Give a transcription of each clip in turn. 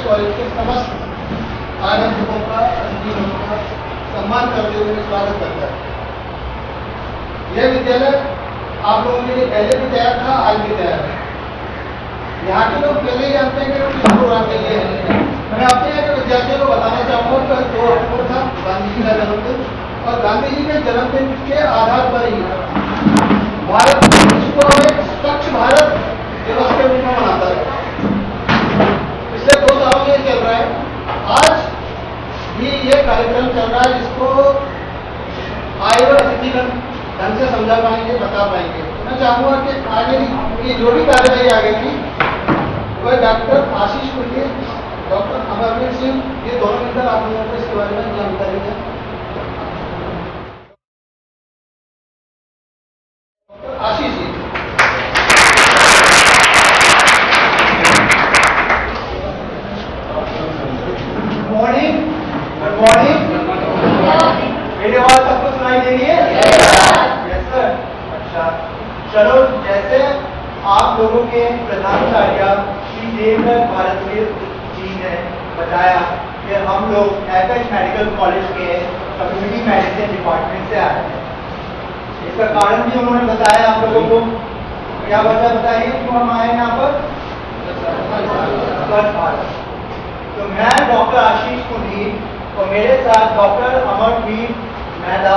College के समस्त आगंतुकों का, अतिथियों का सम्मान करते हुए स्वागत करता है। यह विद्यालय आप लोगों के लिए पहले भी तैयार था, आज भी तैयार है। यहाँ के लोग पहले ही जानते हैं कि वो किस प्रोग्राम के लिए हैं। मैं अपने यहाँ के विद्यार्थियों को बताना चाहूँगा कि 2 अक्टूबर था गांधी जी का जन्मदिन, और गांधी जी के जन्मदिन के आधार पर ही भारत इसको एक स्वच्छ भारत दिवस के रूप में मनाता है। पिछले 2 सालों से चल रहा है। आज भी ये कार्यक्रम चल रहा है, जिसको आए हुए अतिथिगण ढंग से समझा पाएंगे, बता पाएंगे। मैं चाहूँगा कि आगे की जो भी कार्यवाही आगे की वह डॉक्टर आशीष कुंडी, डॉक्टर अमरवीर सिंह, ये दोनों मिलकर आप लोगों को इसके बारे में जानकारी दें। Doctor Ashish ji. Good morning. Good morning. मेरी आवाज सबको सुनाई दे रही है? Yes sir. अच्छा, चलो, जैसे आप लोगों के प्रधानाचार्य श्री देवव्रत भारती जी ने बताया कि हम लोग एफएच मेडिकल कॉलेज के कम्युनिटी मेडिसिन डिपार्टमेंट से आए हैं। इसका कारण भी उन्होंने बताया आप लोगों को। क्या वजह बताइए क्यों हम आए यहाँ पर? स्वच्छ भारत। तो मैं डॉक्टर आशीष कुंडी और मेरे साथ डॉक्टर अमरवीर मेहता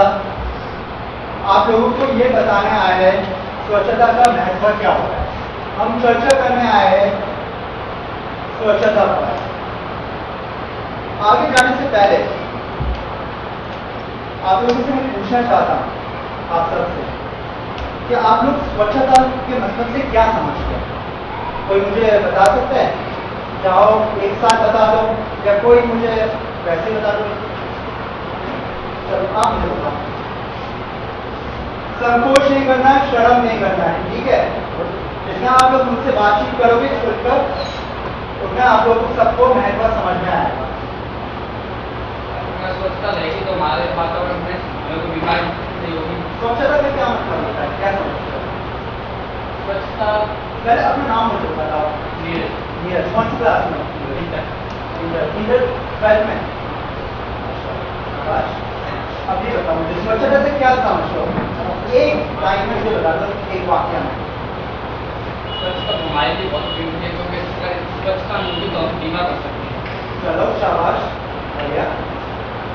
आप लोगों को ये बताने आए हैं स्वच्छता का महत्व क्या होता है। हम चर्चा करने आए हैं स्वच्छता पर। आगे जाने से पहले आप लोगों से मैं पूछना चाहता हूँ आप सबसे कि आप लोग स्वच्छता के मतलब से क्या समझते हैं? कोई मुझे बता सकता है? जाओ एक साथ बता दो, या कोई मुझे वैसे बता दो। चलो आप मुझे बताओ। संकोच नहीं करना है, शर्म नहीं करना है, ठीक है? जितना आप लोग मुझसे बातचीत करोगे खुलकर, उतना आप लोगों को सबको महत्व समझ में आएगा। स्वच्छता रहेगी तो हमारे वातावरण में बीमारी नहीं होगी। स्वच्छता का क्या मतलब होता है, क्या समझते हो? स्वच्छता पहले अपना नाम मुझे बताओ। नीरज। कौन सी क्लास में? इंटर 12 में। अब ये बताओ मुझे स्वच्छता से क्या समझते हो? एक लाइन में मुझे बता दो, एक वाक्य में। स्वच्छता हमारे लिए बहुत जरूरी है, क्योंकि स्वच्छता नहीं होगी तो हम बीमार कर सकते हैं। चलो शाबाश, बढ़िया।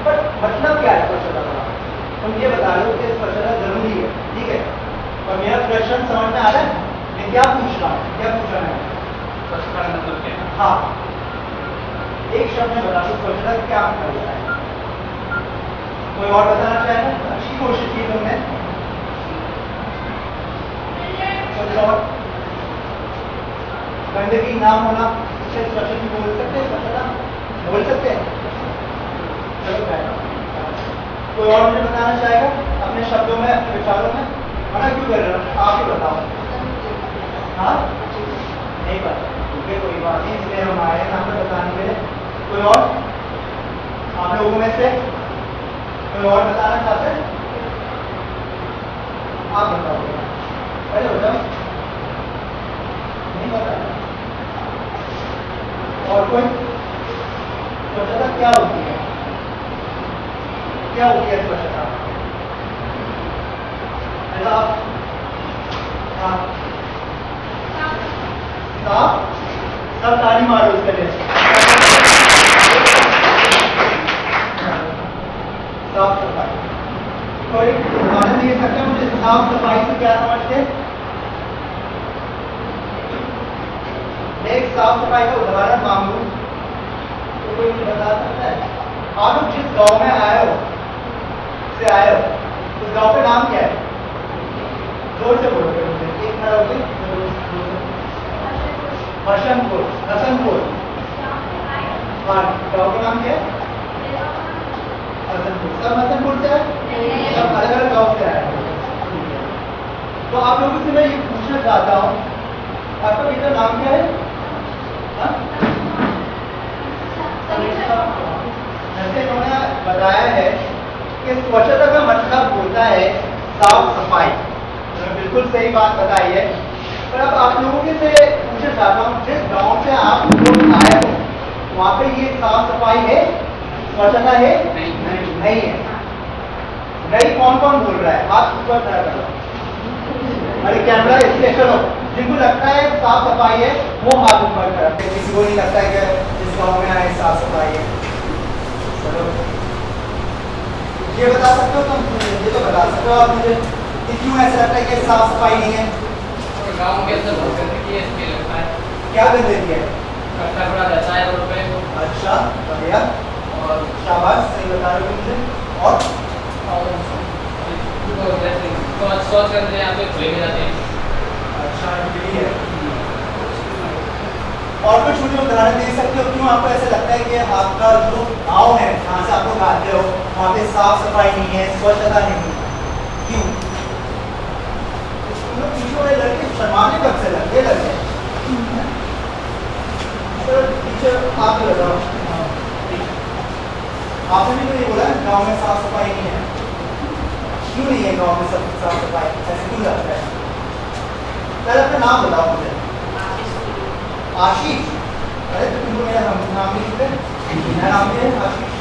बट मतलब क्या है स्वच्छता का? तुम ये बता रहे हो कि स्वच्छता जरूरी है, ठीक है? और मेरा प्रश्न समझ में आ रहा है? मैं क्या पूछ रहा हूँ, क्या पूछ रहा है? स्वच्छता का मतलब क्या है? हाँ, एक शब्द में बता दो स्वच्छता क्या मतलब होता है। कोई और बताना चाहेगा? अच्छी कोशिश की तुमने। कुछ और? गंदगी ना होना, उसे स्वच्छता बोल सकते हैं? स्वच्छता बोल सकते हैं? चलो बैठो। कोई और मुझे बताना चाहेगा अपने शब्दों में, अपने विचारों में? मना क्यों कर रहे हो? आप ही बताओ। हाँ, नहीं पता, ठीक है, कोई बात नहीं, इसलिए हम आए हैं आपको बताने के लिए। कोई और आप लोगों में से कोई और बताना चाहते हैं? आप बताओ, पहले बताओ। नहीं पता? और कोई? स्वच्छता क्या होती है? क्या होती है स्वच्छता? आप हाँ, साफ, सब ताली मारो उसके लिए। साफ सफाई। कोई उदाहरण दे सकते हैं मुझे साफ सफाई से क्या समझते हैं? एक साफ सफाई का उदाहरण मांगू तो कोई मुझे बता सकता है? आप लोग जिस गांव में आए हो, उस गांव का नाम क्या है? जोर से बोलोगे मुझे, एक खड़ा होकर हसनपुर। हसनपुर। हाँ, गांव का नाम क्या है? हसनपुर। सब हसनपुर से है? सब अलग अलग गांव से आए। तो आप लोगों से मैं ये पूछना चाहता हूँ, आपका बेटा नाम क्या है? जैसे उन्होंने बताया है कि स्वच्छता का मतलब होता है साफ सफाई। बिल्कुल सही बात बताई है। पर अब आप लोगों के से पूछना चाहता हूँ, जिस गांव से आप लोग आए हो वहाँ पे ये साफ सफाई है, स्वच्छता है? नहीं। नहीं है। नहीं, कौन कौन बोल रहा है? हाथ ऊपर खड़ा करो। अरे कैमरा इसलिए चलो, जिनको लगता है साफ सफाई है वो हाथ ऊपर करो। किसी को नहीं लगता है कि जिस गाँव में आए साफ सफाई है। चलो ये बता सकते हो तुम? ये तो बता सकते हो आप मुझे कि क्यों ऐसा लगता है कि साफ सफाई नहीं है? और गाँव के अंदर बहुत गंदगी है, इसलिए लगता है। क्या गंदगी है? कचरा बड़ा रहता है रोड पे। अच्छा बढ़िया, और शाबाश, सही बता रहे हो मुझे। और शौच करते यहाँ पे खुले में जाते हैं। अच्छा यही है। और कुछ मुझे उदाहरण दे सकते हो क्यों आपको ऐसा लगता है कि आपका जो गाँव है जहाँ से आप लोग आते हो वहाँ पे साफ सफाई नहीं है, स्वच्छता नहीं है? क्यों? तुम लोग पीछे वाले लड़के शर्माने कब से लगे चलो पीछे आप लगाओ। आपने भी तो ये बोला गाँव में साफ सफाई नहीं है। क्यों नहीं है गाँव में सब साफ सफाई? ऐसे क्यों लगता है? पहले अपना नाम बताओ मुझे। आशीष? अरे तो तुमको मेरा नाम भी लिख दे। मेरा नाम भी है आशीष।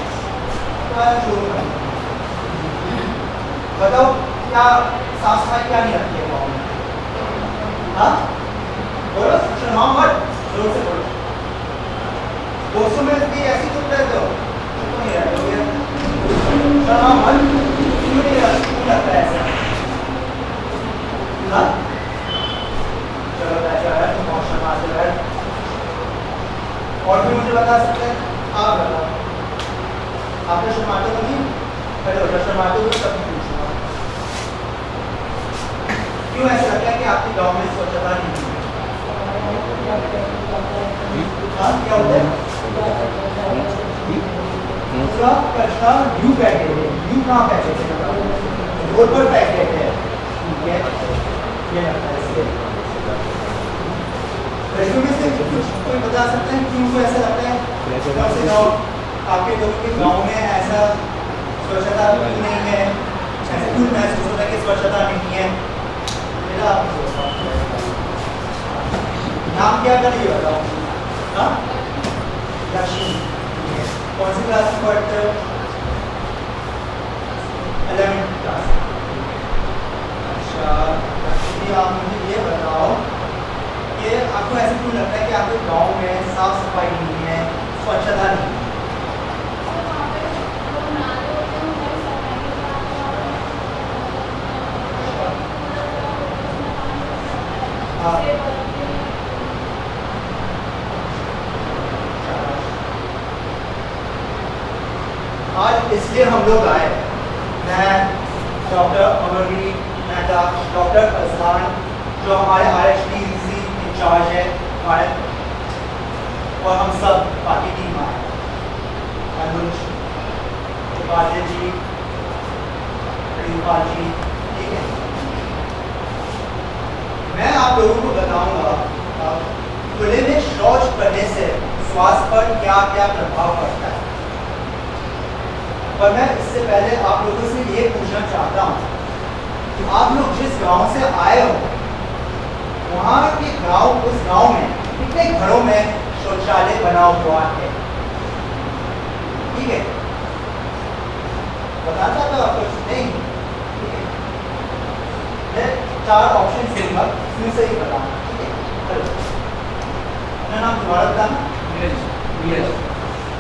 बताओ क्या साफ सफाई क्या नहीं रखती है गाँव में? हाँ बोलो, शर्माओ मत, जोर से बोलो। दोस्तों में भी ऐसी चुप रहते हो? चुप नहीं रहते हो यार, शर्माओ मत। क्यों नहीं रहते? क्यों लगता है ऐसा? हाँ चलो ऐसा है, तुम और शर्माते रहे। और भी मुझे बता सकते हैं? आप बताओ। आपने शर्माते हो नहीं? पहले हो शर्माते हो तब पूछूंगा। क्यों ऐसा लगता है कि आपके गांव में स्वच्छता नहीं है? हाँ क्या होता है? पूरा कचरा यूं फेंक देते हैं। यूं कहाँ फेंक देते हैं? रोड पर फेंक देते हैं। ठीक है, ये लगता है इसलिए। में से कुछ कोई बता सकते हैं क्यों को ऐसा लगता है? गाँव से गाँव आपके लोगों के गाँव में ऐसा स्वच्छता नहीं है, ऐसे क्यों महसूस होता है कि स्वच्छता नहीं है? मेरा नाम क्या कर ये बताओ। हाँ लक्ष्मी। कौन सी क्लास में पढ़ते हो? 11th class. अच्छा लक्ष्मी, आप मुझे ये बताओ कि आपको ऐसे क्यों लगता है कि आपके गांव में साफ सफाई नहीं है, स्वच्छता नहीं है? हाँ आज इसलिए हम लोग आए, मैं डॉक्टर अमरवीर मेहता, डॉक्टर फैजलान जो हमारे RHDC इंचार्ज है हमारे, और हम सब बाकी टीम आए, अनुज, उपाध्याय जी, प्रियपाल जी, ठीक है। मैं आप लोगों को बताऊंगा खुले में शौच करने से स्वास्थ्य पर क्या क्या प्रभाव पड़ता है। पर मैं इससे पहले आप लोगों से ये पूछना चाहता हूँ कि आप लोग जिस गांव से आए हो वहाँ के गांव, उस गांव में कितने घरों में शौचालय बना हुआ है? ठीक है, बताना चाहता हूँ आपको? नहीं, ठीक है, मैं 4 ऑप्शन दूंगा, इसमें से ही बताना, ठीक है? चलो अपना नाम दोबारा बताना। नीरज।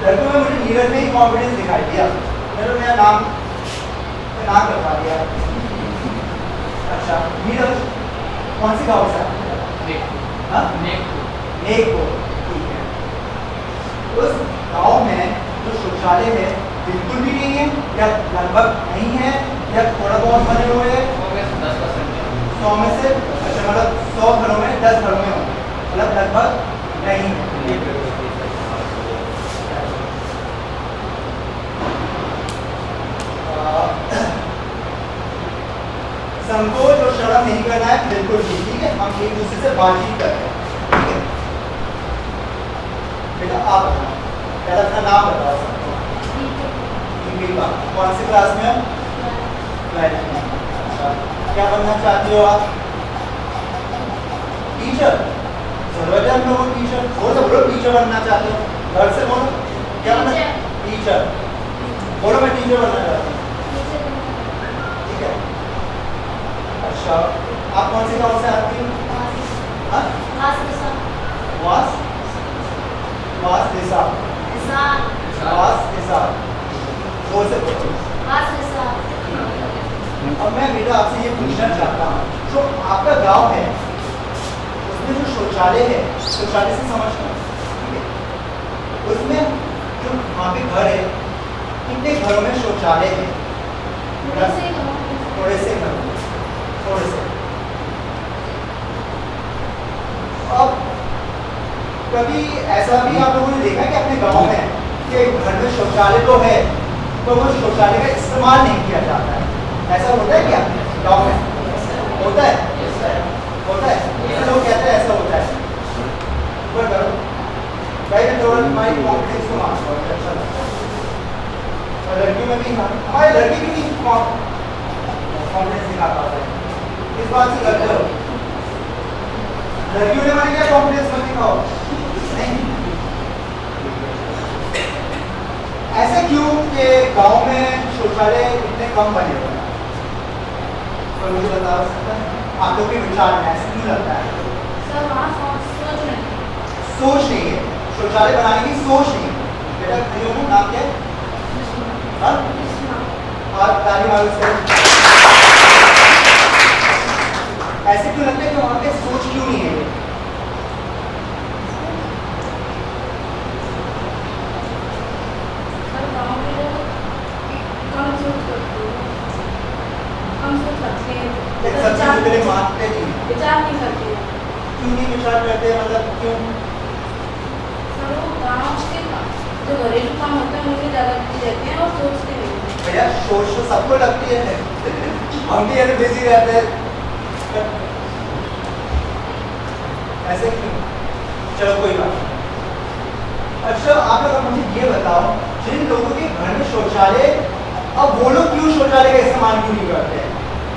लड़कों में मुझे नीरज में ही कॉन्फिडेंस दिखाई दिया, चलो मेरा नाम बता दिया। अच्छा नीरज, कौन सी गाँव से? हाँ नेकपुर, ठीक है। उस गाँव में जो शौचालय है बिल्कुल भी नहीं है या लगभग नहीं है या थोड़ा बहुत बने हुए हैं? 100 में से अच्छा, मतलब 100 घरों में 10 घरों में होंगे, मतलब लगभग नहीं है। संकोच और शर्म नहीं करना है बिल्कुल भी, ठीक है? हम एक दूसरे से बातचीत करते हैं, ठीक है? बेटा आप बताओ, पहले अपना नाम बताओ सबको। कौन सी क्लास में हो? 12th में। अच्छा क्या बनना चाहती हो आप? टीचर। जरूरत है हम लोगों को टीचर, वो सब लोग टीचर बनना चाहते हो, घर से बोलो क्या बनना? टीचर। बोलो मैं टीचर बनना चाहता हूँ। ठीक है। अच्छा आप कौन से गाँव से आती हो? हाँ? वास देसा। वास देसा। जोर से बोलो। अब मैं बेटा आपसे ये पूछना चाहता हूँ, जो आपका गांव है उसमें जो शौचालय है, शौचालय से समझना, ठीक है? उसमें जो वहाँ पे घर है, कितने घरों में शौचालय है? थोड़े से घरों में, थोड़े से। अब कभी ऐसा भी आप लोगों ने देखा कि अपने गांव में कि घर में शौचालय तो है, तो वो शौचालय का इस्तेमाल नहीं किया जाता है, ऐसा होता है क्या गांव में? होता है? होता है? लोग कहते हैं ऐसा होता है। ऊपर करो भाई, मैं थोड़ा तुम्हारी कॉन्फिडेंस को मानता हूँ, अच्छा लगता है। और लड़कियों में भी हमारी लड़की भी नहीं कॉन्फिडेंस दिखा पाता है, इस बात से करते हो। लड़कियों ने माने क्या कॉन्फिडेंस मत दिखाओ? नहीं। ऐसे क्यों कि गांव में शौचालय इतने कम बने हुए हैं? तो मुझे बता सकता है आप लोग के विचार में ऐसा क्यों लगता है? सोच नहीं है, शौचालय बनाने की सोच नहीं है। बेटा खड़ी हो, नाम क्या है? हाँ? और ताली मारो इसको। ऐसे क्यों लगता है कि वहाँ पे सोच क्यों नहीं है? मानते नहीं, विचार नहीं करते। क्यों नहीं विचार करते? मतलब क्यों? गाँव के जो घरेलू काम होते हैं उनमें ज़्यादा बिजी रहते हैं और सोचते नहीं हैं। भैया सोच तो सबको लगती है, हम भी ऐसे बिजी रहते हैं, ऐसे क्यों? चलो कोई बात नहीं। अच्छा आप लोग मुझे ये बताओ, जिन लोगों के घर में शौचालय, अब वो लोग क्यों शौचालय का इस्तेमाल क्यों नहीं करते हैं?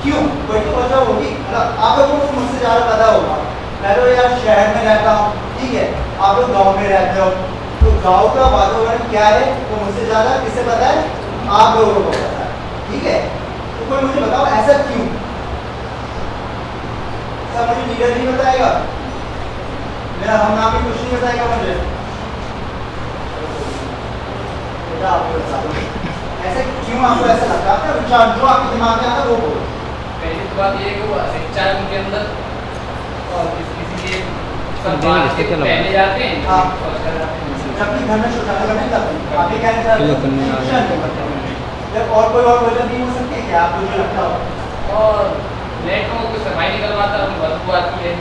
क्यों? कोई तो वजह होगी। आप लोगों को मुझसे ज़्यादा पता होगा, मैं तो यार शहर में रहता हूँ, ठीक है, आप लोग गांव में रहते हो, तो गांव का वातावरण क्या है वो मुझसे ज़्यादा किसे पता है? आप लोगों को पता है, ठीक है? तो कोई मुझे बताओ ऐसा क्यों? सब मुझे लीडर नहीं बताएगा, मेरा हम नाम भी कुछ नहीं बताएगा मुझे। बेटा आप बता दो ऐसे क्यों, आपको ऐसा लगता है? विचार जो आपके दिमाग में आता है वो बोलो। पहली तो बात ये है कि वो शिक्षा है उनके अंदर, और इसीलिए सब बात के पहले जाते हैं हाँ। और उसके बाद जाते हैं। जबकि घर में शौचालय करने जाते हैं, आप ये कहना चाहते हो? जब और कोई और वजह नहीं हो सकती है क्या आपको जो लगता हो? और लेटरों को सफाई नहीं करवाता, बदबू आती है।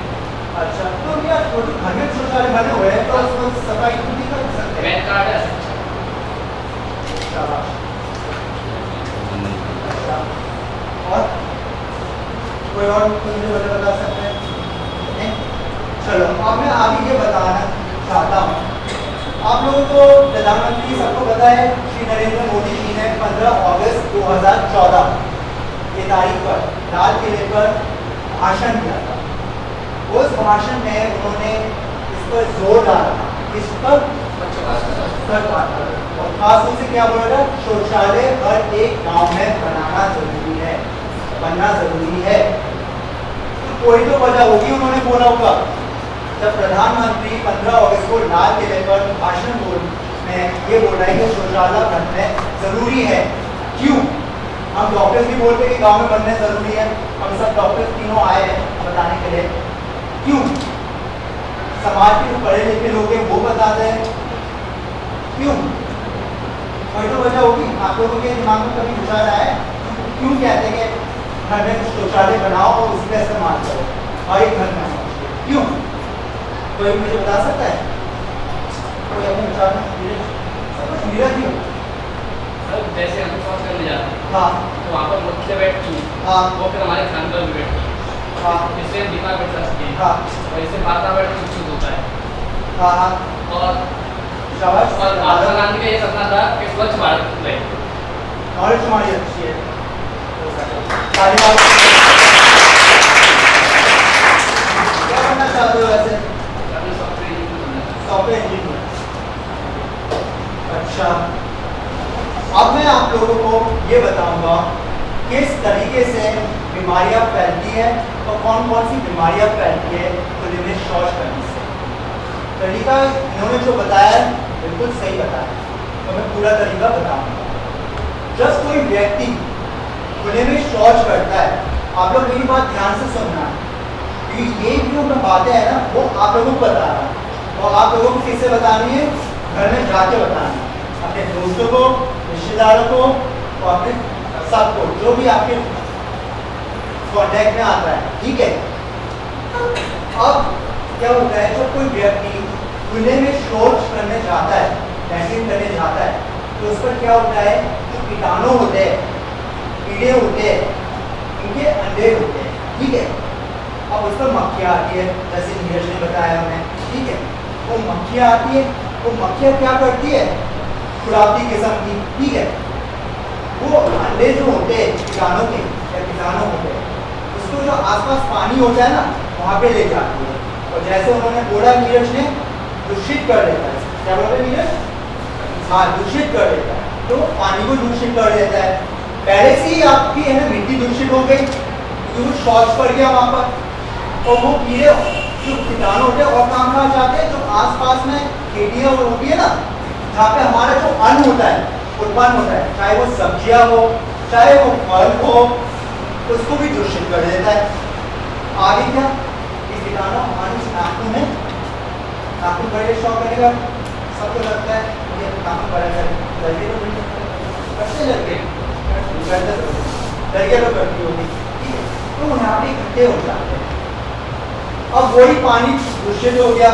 अच्छा तो यार वो तो घर में शौचालय बने हुए हैं तो उसको सफाई क्यों नहीं कर सकते? पैन कार्ड है। शाबाश। अच्छा और कोई और मुझे वजह बता सकते हैं? नहीं? चलो अब मैं आगे ये बताना चाहता हूँ, आप लोगों को प्रधानमंत्री सबको पता है श्री नरेंद्र मोदी जी ने 15 अगस्त 2014 ये तारीख पर लाल किले पर भाषण दिया था। उस भाषण में उन्होंने इस पर जोर डाला, इस पर और खास रूप से क्या बोला था? शौचालय हर एक गांव में बनाना जरूरी है, बनना जरूरी है। तो कोई तो वजह होगी उन्होंने बोला होगा। जब प्रधानमंत्री 15 अगस्त को लाल किले पर भाषण में ये बोल रहे हैं कि शौचालय बनने जरूरी है, क्यों? हम डॉक्टर्स भी बोलते हैं कि गांव में बनने जरूरी है, हम सब डॉक्टर्स तीनों आए हैं बताने के लिए, क्यों? समाज के जो पढ़े लिखे लोग हैं वो बताते हैं, क्यों? कोई तो वजह होगी। आप लोगों के दिमाग में कभी विचार आया क्यों कहते हैं कि घर में शौचालय बनाओ और उसका इस्तेमाल करो और एक घर में, क्यों? कोई मुझे बता सकता है? कोई अपने विचार में क्लियर नहीं हो? सर जैसे हम शौच करने जाते हैं हाँ तो वहाँ पर मुख्य बैठती है, हाँ वो फिर हमारे खान पर भी बैठती है, हाँ इससे दिमाग बैठ सकती है हाँ और इससे वातावरण शुद्ध होता है। हाँ हाँ और शाबाश। महात्मा गांधी का ये सपना था कि स्वच्छ भारत रहे। नॉलेज हमारी अच्छी है। ताली मारो। क्या बनना चाहते हो वैसे? अपने सॉफ्टवेयर इंजीनियर बनना है। Software engineer. बीमारियां फैलती है खुले में शौच करने से। तरीका इन्होंने जो बताया है बिल्कुल सही बताया, तो मैं पूरा तरीका बताऊंगा। जब कोई व्यक्ति खुले में शौच करता है, आप लोग मेरी बात ध्यान से सुनना है, क्योंकि ये जो मैं बातें हैं ना वो आप लोगों को बता रहा हूँ, और आप लोगों को किससे बतानी है? घर में जाके बतानी है, अपने दोस्तों को, रिश्तेदारों को और अपने सबको, जो भी आपके कॉन्टेक्ट में आता है, ठीक है। अब क्या होता है, जब कोई व्यक्ति खुले में शौच करने जाता है, लैट्रिन करने जाता है, तो उस पर क्या होता है, जो कीटाणु होते हैं, कीड़े होते हैं, उनके अंडे होते हैं, ठीक है। अब उस पर मक्खियाँ आती है, जैसे नीरज ने बताया हमें, ठीक है। वो मक्खियाँ आती है, वो मक्खियाँ क्या करती है, खुरापती किस्म की, ठीक है। वो अंडे जो होते हैं कीटाणु के या कीटाणु होते हैं, उसको जो आसपास पानी होता है ना वहाँ पे ले जाती है, और जैसे उन्होंने बोला नीरज ने, दूषित कर देता है। क्या बोलते हैं नीरज? हाँ, दूषित कर देता है, तो पानी को दूषित कर देता है। पहले से ही आपकी है ना मिट्टी दूषित हो गई, क्योंकि वो शौच पड़ गया वहाँ पर, और वो कीड़े जो कीटाणु होते हैं और काम कहाँ जाते हैं, जो आसपास में खेतियाँ होती है ना, जहाँ पे हमारा जो अन्न होता है, उत्पन्न होता है, चाहे वो सब्जियाँ हो, चाहे वो फल हो, उसको भी दूषित कर देता है। आगे क्या, ये कीटाणु हमारे नाखून में, नाखून बड़े शौक करेगा, सबको लगता है ये नाखून बड़ा करें, कैसे लगे दरिया तो करती होगी, ठीक है। तो यहाँ पे इकट्ठे हो जाते हैं। अब वही पानी दूषित हो गया,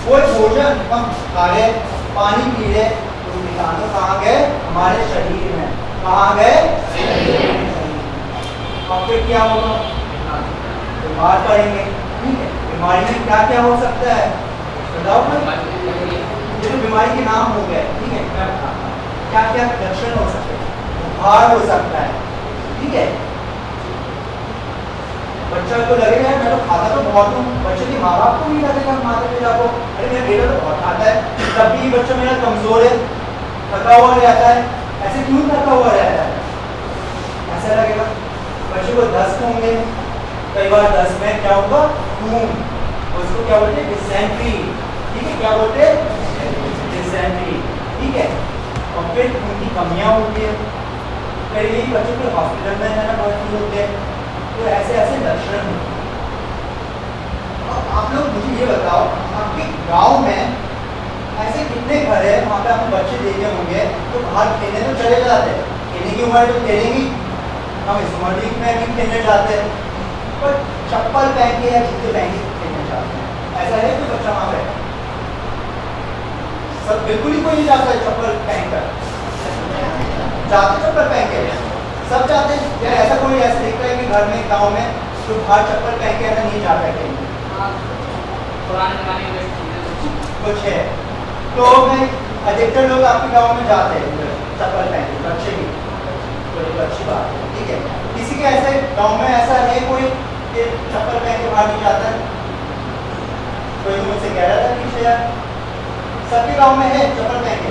वो भोजन हम खा रहे, पानी पी रहे, तो कीटाणु कहाँ गए, हमारे शरीर में, कहाँ गए, अब फिर क्या होगा, बीमार पड़ेंगे, ठीक है। बीमारी में क्या क्या हो सकता है बताओ भाई, ये तो बीमारी के नाम हो गए, ठीक है। मैं बताता हूँ क्या क्या लक्षण हो सकते हैं। बुखार हो सकता है, ठीक है। बच्चा को लगेगा मैं तो खाता तो बहुत हूँ, बच्चे के माँ बाप को नहीं लगेगा, माता पिता को, अरे मेरा बेटा तो बहुत खाता है, तब भी बच्चा मेरा कमजोर है, थका हुआ रहता है, ऐसे क्यों थका हुआ रहता है, ऐसा लगेगा। बच्चे को दस्त होंगे, कई बार दस्त में क्या होगा, खून, उसको क्या बोलते हैं, डिसेंट्री, ठीक है। क्या बोलते हैं, डिसेंट्री, ठीक है। और फिर उनकी कमियां होती है, कई यही बच्चों के हॉस्पिटल में है ना भर्ती होते हैं, तो ऐसे ऐसे लक्षण होते हैं। अब आप लोग मुझे ये बताओ, आपके गांव में ऐसे कितने घर है वहाँ पे आपने बच्चे देखे होंगे तो बाहर खेलने तो चले जाते हैं, खेलने की उम्र तो खेलेंगी, हम इस उम्र में भी खेलने जाते हैं, पर चप्पल पहन के या जूते पहन के खेलने जाते हैं, ऐसा है कोई बच्चा वहाँ पे? सब बिल्कुल ही कोई नहीं जाता है चप्पल पहन कर, जाते चप्पल पहन के सब जाते हैं, या ऐसा कोई ऐसा दिखता है कि घर में गांव में तो बाहर चप्पल पहन के ऐसा नहीं जाता है कहीं? पुराने जमाने में कुछ है, तो मैं अधिकतर लोग आपके गांव में जाते हैं चप्पल पहन के, बच्चे भी, तो अच्छी बात है, ठीक है। किसी के ऐसे गांव में ऐसा है कोई कि चप्पल पहन के बाहर नहीं जाता है? कोई तो मुझसे कह रहा था पीछे यार, सबके गांव में है चप्पल पहन के,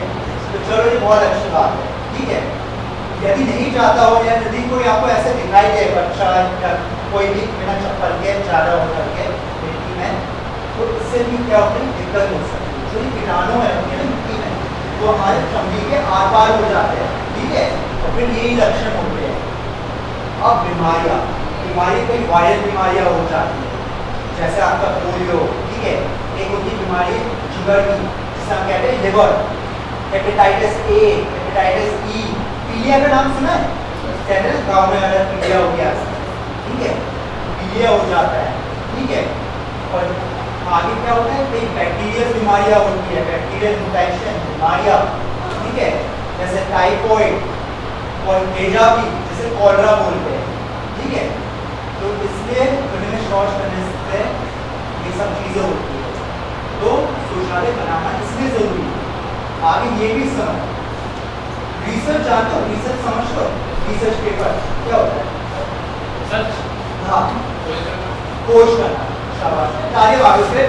तो चलो ये बहुत अच्छी बात है, ठीक है। यदि नहीं जाता हो या यदि कोई आपको ऐसे दिखाई दे बच्चा या कोई भी बिना चप्पल के ज़्यादा हो करके मिट्टी में, तो इससे भी क्या होती है, दिक्कत हो सकती है। जो कीटाणु है मिट्टी में, वो हमारे चमड़ी के आर पार हो जाते हैं, ठीक है। तो फिर यही लक्षण होते हैं। अब बीमारियाँ, बीमारी कई वायरल बीमारियाँ हो जाती है, जैसे आपका पोलियो, ठीक है। एक होती बीमारी जिगर की, जिसे हम कहते हैं liver, hepatitis A, hepatitis E, पीलिया का नाम सुना है? कहते हैं गाँव में अगर पीलिया हो गया, ठीक है, पीलिया हो जाता है, ठीक है। और आगे क्या होता है, कई बैक्टीरियल बीमारियाँ होती है, बैक्टीरियल इन्फेक्शन बीमारियाँ, ठीक है, जैसे टाइफॉइड और हैजा भी, जिसे कॉलरा बोलते हैं, ठीक है। तो इसलिए खुले में शौच करने से ये सब चीज़ें होती है, तो शौचालय बनाना इसलिए ज़रूरी है। आगे ये भी समझ, रिसर्च जानते हो, रिसर्च समझ लो, रिसर्च पेपर क्या होता है, सच हाँ, खोज करना, शाबाश, ताली बाजू से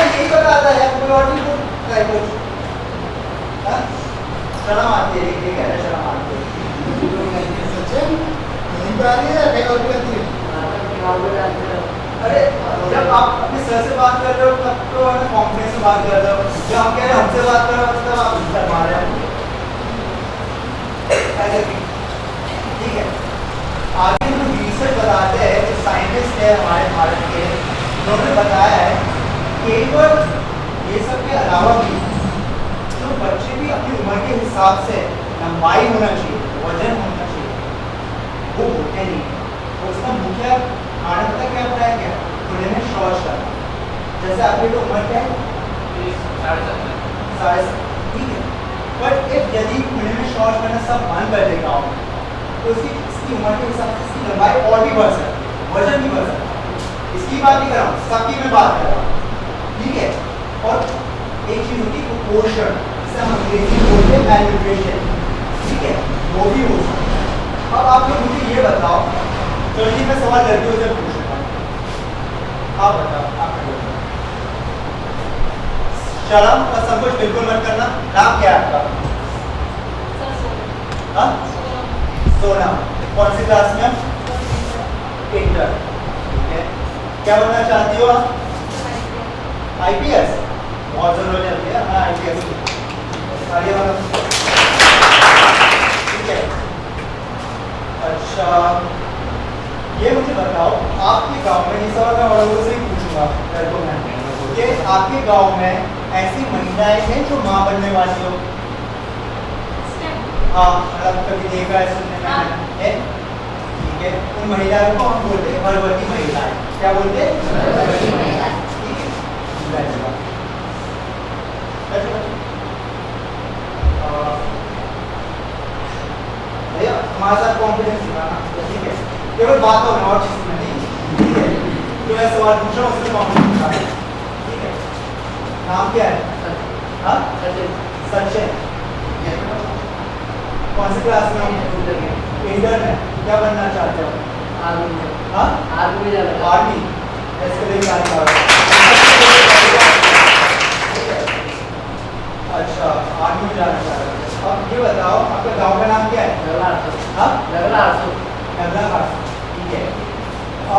यही बताता है, कोई और चीज कुछ शर्म आती है, ये कह रहे शर्म आती है, सच्चे यहीं पे आ रही है या कहीं और भी आती है? अरे जब आप अपने सर से बात कर रहे हो तब तो कॉन्फिडेंस से बात कर रहे हो, जब हम कह रहे हैं हमसे बात कर रहे हो तब आप शर्मा रहे हो। ठीक है, आगे जो रिसर्च बताते हैं, जो साइंटिस्ट है हमारे भारत के, उन्होंने बताया है केवल ये सब के अलावा भी जो बच्चे भी अपनी उम्र के हिसाब से लंबाई होना चाहिए, वजन होना चाहिए, वो होते नहीं है। तो उसका मुख्य कारण पता क्या बताया गया? खुले में शौच करना। जैसे आपकी तो उम्र क्या है? 7.5। ठीक है, बट यदि खुले में शौच करना सब बंद कर देगा तो इसकी उम्र के हिसाब से इसकी लंबाई और भी बढ़ सकती है, वजन भी बढ़ सकता है। इसकी बात नहीं कर रहा हूँ, सबकी मैं बात कर रहा हूँ। ठीक है, और एक चीज होती है कुपोषण, जिसे हम अंग्रेजी में बोलते हैं मैलन्यूट्रिशन। ठीक है, वो भी हो सकता है। अब आप लोग मुझे ये बताओ, चलिए मैं सवाल लड़कियों से पूछूंगा, आप बताओ, आप शर्म का संकोच बिल्कुल मत करना। नाम क्या है आपका? हाँ, सोना। कौन सी क्लास में? इंटर। ठीक है, क्या बनना चाहती हो आप? आईपीएस। बहुत जरूरत है। हाँ, आईपीएस। ठीक है, अच्छा ये मुझे बताओ, आपके गांव में, ये सवाल मैं बड़ों से ही पूछूंगा लड़कों में, कि आपके गांव में ऐसी महिलाएं हैं जो माँ बनने वाली हो? हाँ, मतलब कभी देखा है, सुनने में है? ठीक है, उन महिलाओं को हम बोलते हैं गर्भवती महिलाएं। क्या बोलते हैं? गर्भवती महिलाएं। ठीक है, भैया हमारे साथ कॉन्फिडेंस दिखाना। ठीक है, केवल बात और नॉट चीज में नहीं। ठीक है, जो मैं सवाल पूछ रहा हूँ उसमें कॉन्फिडेंस दिखाना। ठीक है, नाम क्या है? हाँ, सचिन। कौन सी क्लास में हो? इंटर में। क्या बनना चाहते हो? आर्मी। हाँ, आर्मी। आर्मी, इसके लिए क्या अच्छा, आर्मी में जाना चाह रहे हो। अब ये बताओ, आपके गांव का नाम क्या है? हाँ, नगला। ठीक है,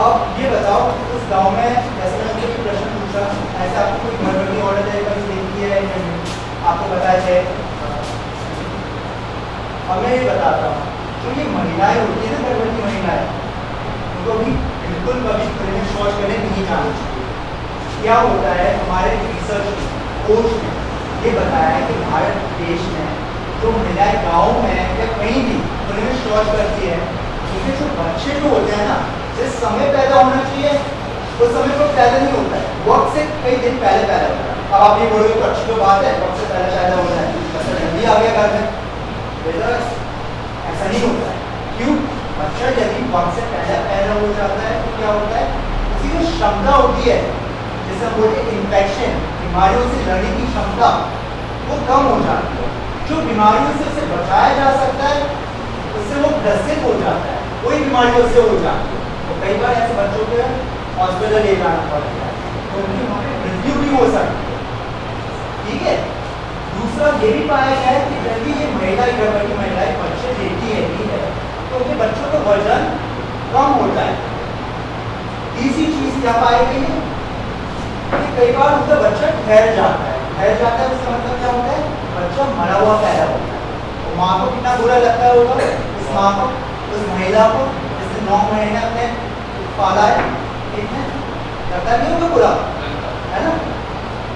अब ये बताओ, उस गांव में जैसे मैंने कोई प्रश्न पूछा, ऐसे आपको कोई गर्भवती औरत है कभी देखी है? आपको बताया है? अब मैं ये बताता हूँ, जो ये महिलाएं होती है ना, गर्भवती महिलाएं, उनको भी बिल्कुल कभी खुले में शौच करने नहीं जाना चाहिए। क्या होता है, हमारे रिसर्च कोर्स में ये बताया है कि भारत देश में जो महिलाएं गाँव में या कहीं भी खुले में शौच करती है, उनके जो बच्चे जो होते हैं ना, जिस समय पैदा होना चाहिए उस समय पर पैदा नहीं होता है, वक्त से कई दिन पहले पैदा होता है। अब आप ये बोलोगे तो अच्छी तो बात है, वक्त से पहले पैदा होता है, बच्चा जल्दी आ गया घर में। ऐसा नहीं होता है। क्यों? बच्चा यदि वक्त से पहले पैदा हो जाता है तो क्या होता है, उसकी जो क्षमता होती है, जैसे हम बोलते हैं इन्फेक्शन, बीमारियों से लड़ने की क्षमता, वो कम हो जाती है। जो बीमारियों से उसे बचाया जा सकता है उससे वो ग्रसित हो जाता है, कोई बीमारी उससे हो जाती है। तो कई बार ऐसे बच्चों के हॉस्पिटल ले जाना पड़ता है, तो उनकी मृत्यु भी हो सकती है। ठीक है, दूसरा ये भी पाया गया है कि यदि ये महिला, गर्भवती महिलाएं बच्चे देती है तो उनके बच्चों का वजन कम होता है। तीसरी चीज क्या पाई गई है कि कई बार उनका बच्चा ठहर जाता है। उसका मतलब क्या होता है, बच्चा मरा हुआ पैदा होता है। तो माँ को कितना बुरा लगता होगा, उस माँ को, उस महिला को, जिसने 9 महीने अपने पाला है। ठीक है, लगता नहीं होगा बुरा, है ना?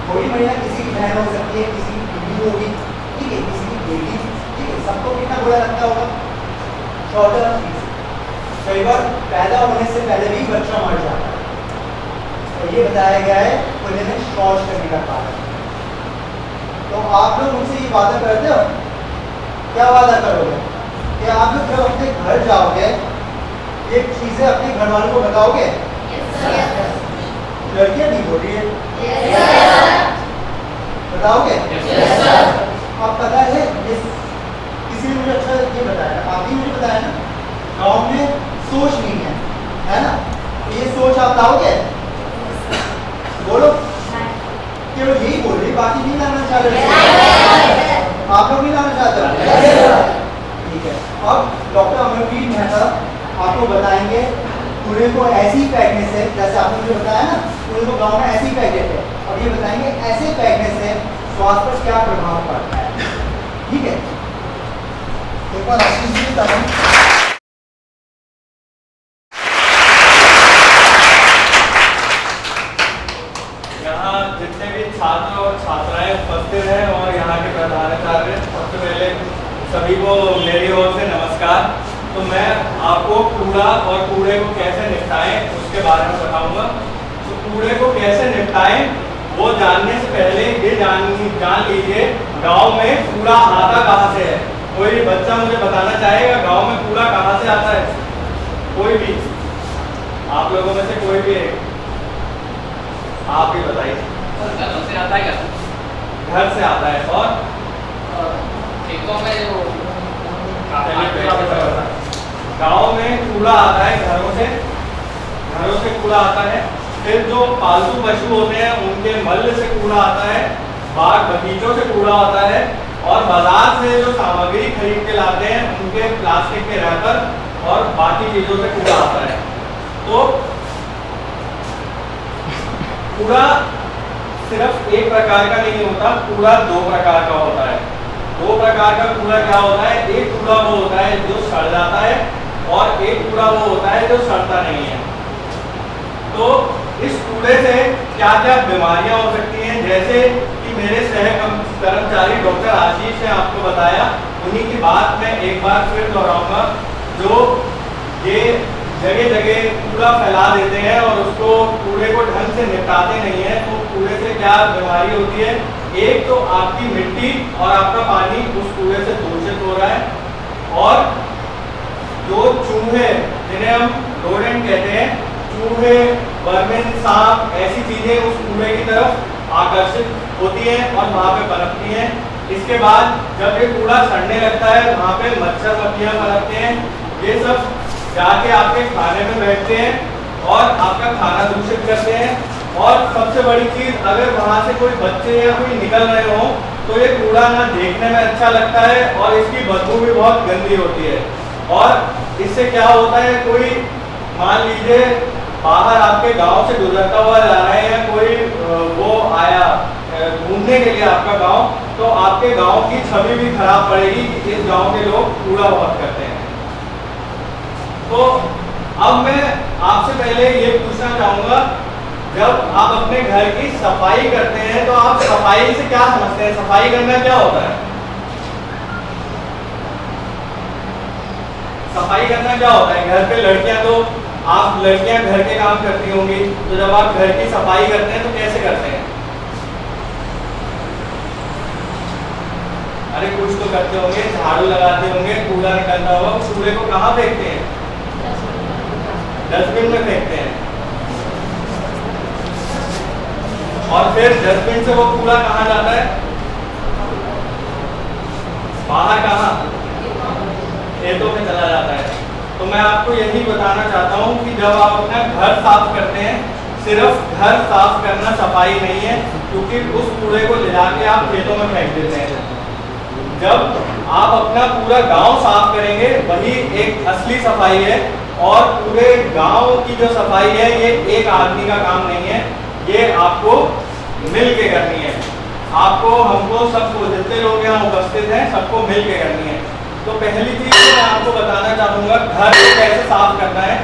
कोई महिला किसी की बहन हो सकती है, किसी की बीवी होगी, ठीक है, किसी की बेटी, ठीक है, सबको कितना बुरा लगता होगा। छोटा चीज, कई बार पैदा होने से पहले भी बच्चा मर जाता है। तो ये बताया गया है खुले में शौच करने का कारण। तो आप लोग मुझसे ये वादा करते हो, क्या वादा करोगे कि आप लोग जब अपने घर जाओगे ये चीजें अपने घर वालों को बताओगे? लड़कियां नहीं बोल रही है, बताओगे? आप पता है, किसी ने मुझे अच्छा ये बताया, आप ही मुझे बताया ना, गांव में सोच नहीं है ना? ये सोच आप लाओगे? बोलो, केवल यही बोल रही, बाकी नहीं लाना चाह रहे। आप लोग नहीं लाना चाहते हो? ठीक है, अब डॉक्टर अमरवीर मेहता आपको बताएंगे कूड़े को ऐसे ही फेंकने से, जैसे आपने मुझे बताया ना कूड़े को गाँव में ऐसे ही फेंक देते हैं, अब ये बताएंगे ऐसे फेंकने से स्वास्थ्य पर क्या प्रभाव पड़ता है। ठीक है, एक बार आशीष जी बताएं। यहाँ जितने भी छात्र और छात्राएं उपस्थित हैं और यहाँ के प्रधानाचार्य, सबसे पहले सभी को मेरी ओर से नमस्कार। तो मैं आपको कूड़ा और कूड़े को कैसे निपटाएं उसके बारे में बताऊंगा। तो कूड़े को कैसे निपटाएं वो जानने से पहले ये जान लीजिए गांव में कूड़ा आता कहाँ से है। कोई बच्चा मुझे बताना चाहेगा गांव में कूड़ा कहाँ से आता है? कोई भी, आप लोगों में से कोई भी है, आप ही बताइए। घरों से आता है क्या? घर से आता है और खेतों में जो गांव में कूड़ा आता है, घरों से कूड़ा आता है। फिर जो पालतू पशु होते हैं उनके मल से कूड़ा आता है, बाग बगीचों से कूड़ा आता है, और बाजार से जो सामग्री खरीद के लाते हैं उनके प्लास्टिक के रैपर और बाकी चीजों से कूड़ा आता है। तो कूड़ा सिर्फ एक प्रकार का नहीं होता, कूड़ा दो प्रकार का होता है। दो प्रकार का कूड़ा क्या होता है? एक कूड़ा वो होता है जो सड़ जाता है और एक कूड़ा वो होता है जो सड़ता नहीं है। तो इस कूड़े से क्या क्या बीमारियां हो सकती हैं, जैसे कि मेरे सह कर्मचारी डॉक्टर आशीष ने आपको बताया, उन्हीं की बात मैं एक बार फिर दोहराऊंगा। जो ये जगह जगह कूड़ा फैला देते हैं और उसको कूड़े को ढंग से निपटाते नहीं है, तो कूड़े से क्या बीमारी होती है? एक तो आपकी मिट्टी और आपका पानी उस कूड़े से दूषित हो रहा है, और जो चूहे जिन्हें हम रोडेंट कहते हैं, चूहे, वर्मिन, सांप, ऐसी चीजें उस कूड़े की तरफ आकर्षित होती हैं और वहां पे पनपती हैं। इसके बाद जब ये कूड़ा सड़ने लगता है वहां पे मच्छर मक्खियां पनपते हैं, ये सब जाके आपके खाने में बैठते हैं और आपका खाना दूषित करते हैं। और सबसे बड़ी चीज, अगर वहां से कोई बच्चे या कोई निकल रहे हो तो ये कूड़ा ना देखने में अच्छा लगता है और इसकी बदबू भी बहुत गंदी होती है। और इससे क्या होता है, कोई मान लीजिए बाहर आपके गांव से गुजरता हुआ जा रहा है या कोई वो आया घूमने के लिए आपका गांव, तो आपके गांव की छवि भी खराब पड़ेगी कि इस गांव के लोग कूड़ा बहुत करते हैं। तो अब मैं आपसे पहले ये पूछना चाहूंगा, जब आप अपने घर की सफाई करते हैं तो आप सफाई से क्या समझते हैं? सफाई करना क्या होता है? सफाई करना क्या होता है? घर पे लड़कियां, तो आप लड़कियां घर के काम करती होंगी, तो जब आप घर की सफाई करते हैं तो कैसे करते हैं? अरे कुछ तो करते होंगे, झाड़ू लगाते होंगे, कूड़ा निकलता होगा, कूड़े को कहाँ फेंकते हैं? डस्टबिन में फेंकते हैं। और फिर डस्टबिन से वो कूड़ा कहाँ जाता है? बाहर कहाँ? खेतों में चला जाता है। तो मैं आपको यही बताना चाहता हूँ कि जब आप अपना घर साफ करते हैं, सिर्फ घर साफ करना सफाई नहीं है, क्योंकि उस कूड़े को ले जाके आप खेतों में फेंक देते हैं। जब आप अपना पूरा गांव साफ करेंगे वही एक असली सफाई है। और पूरे गांव की जो सफाई है ये एक आदमी का काम नहीं है, ये आपको मिल के करनी है। आपको, हमको, सबको, जितने लोग यहाँ उपस्थित हैं सबको मिल के करनी है। तो पहली चीज मैं आपको बताना चाहूँगा घर को कैसे साफ करना है।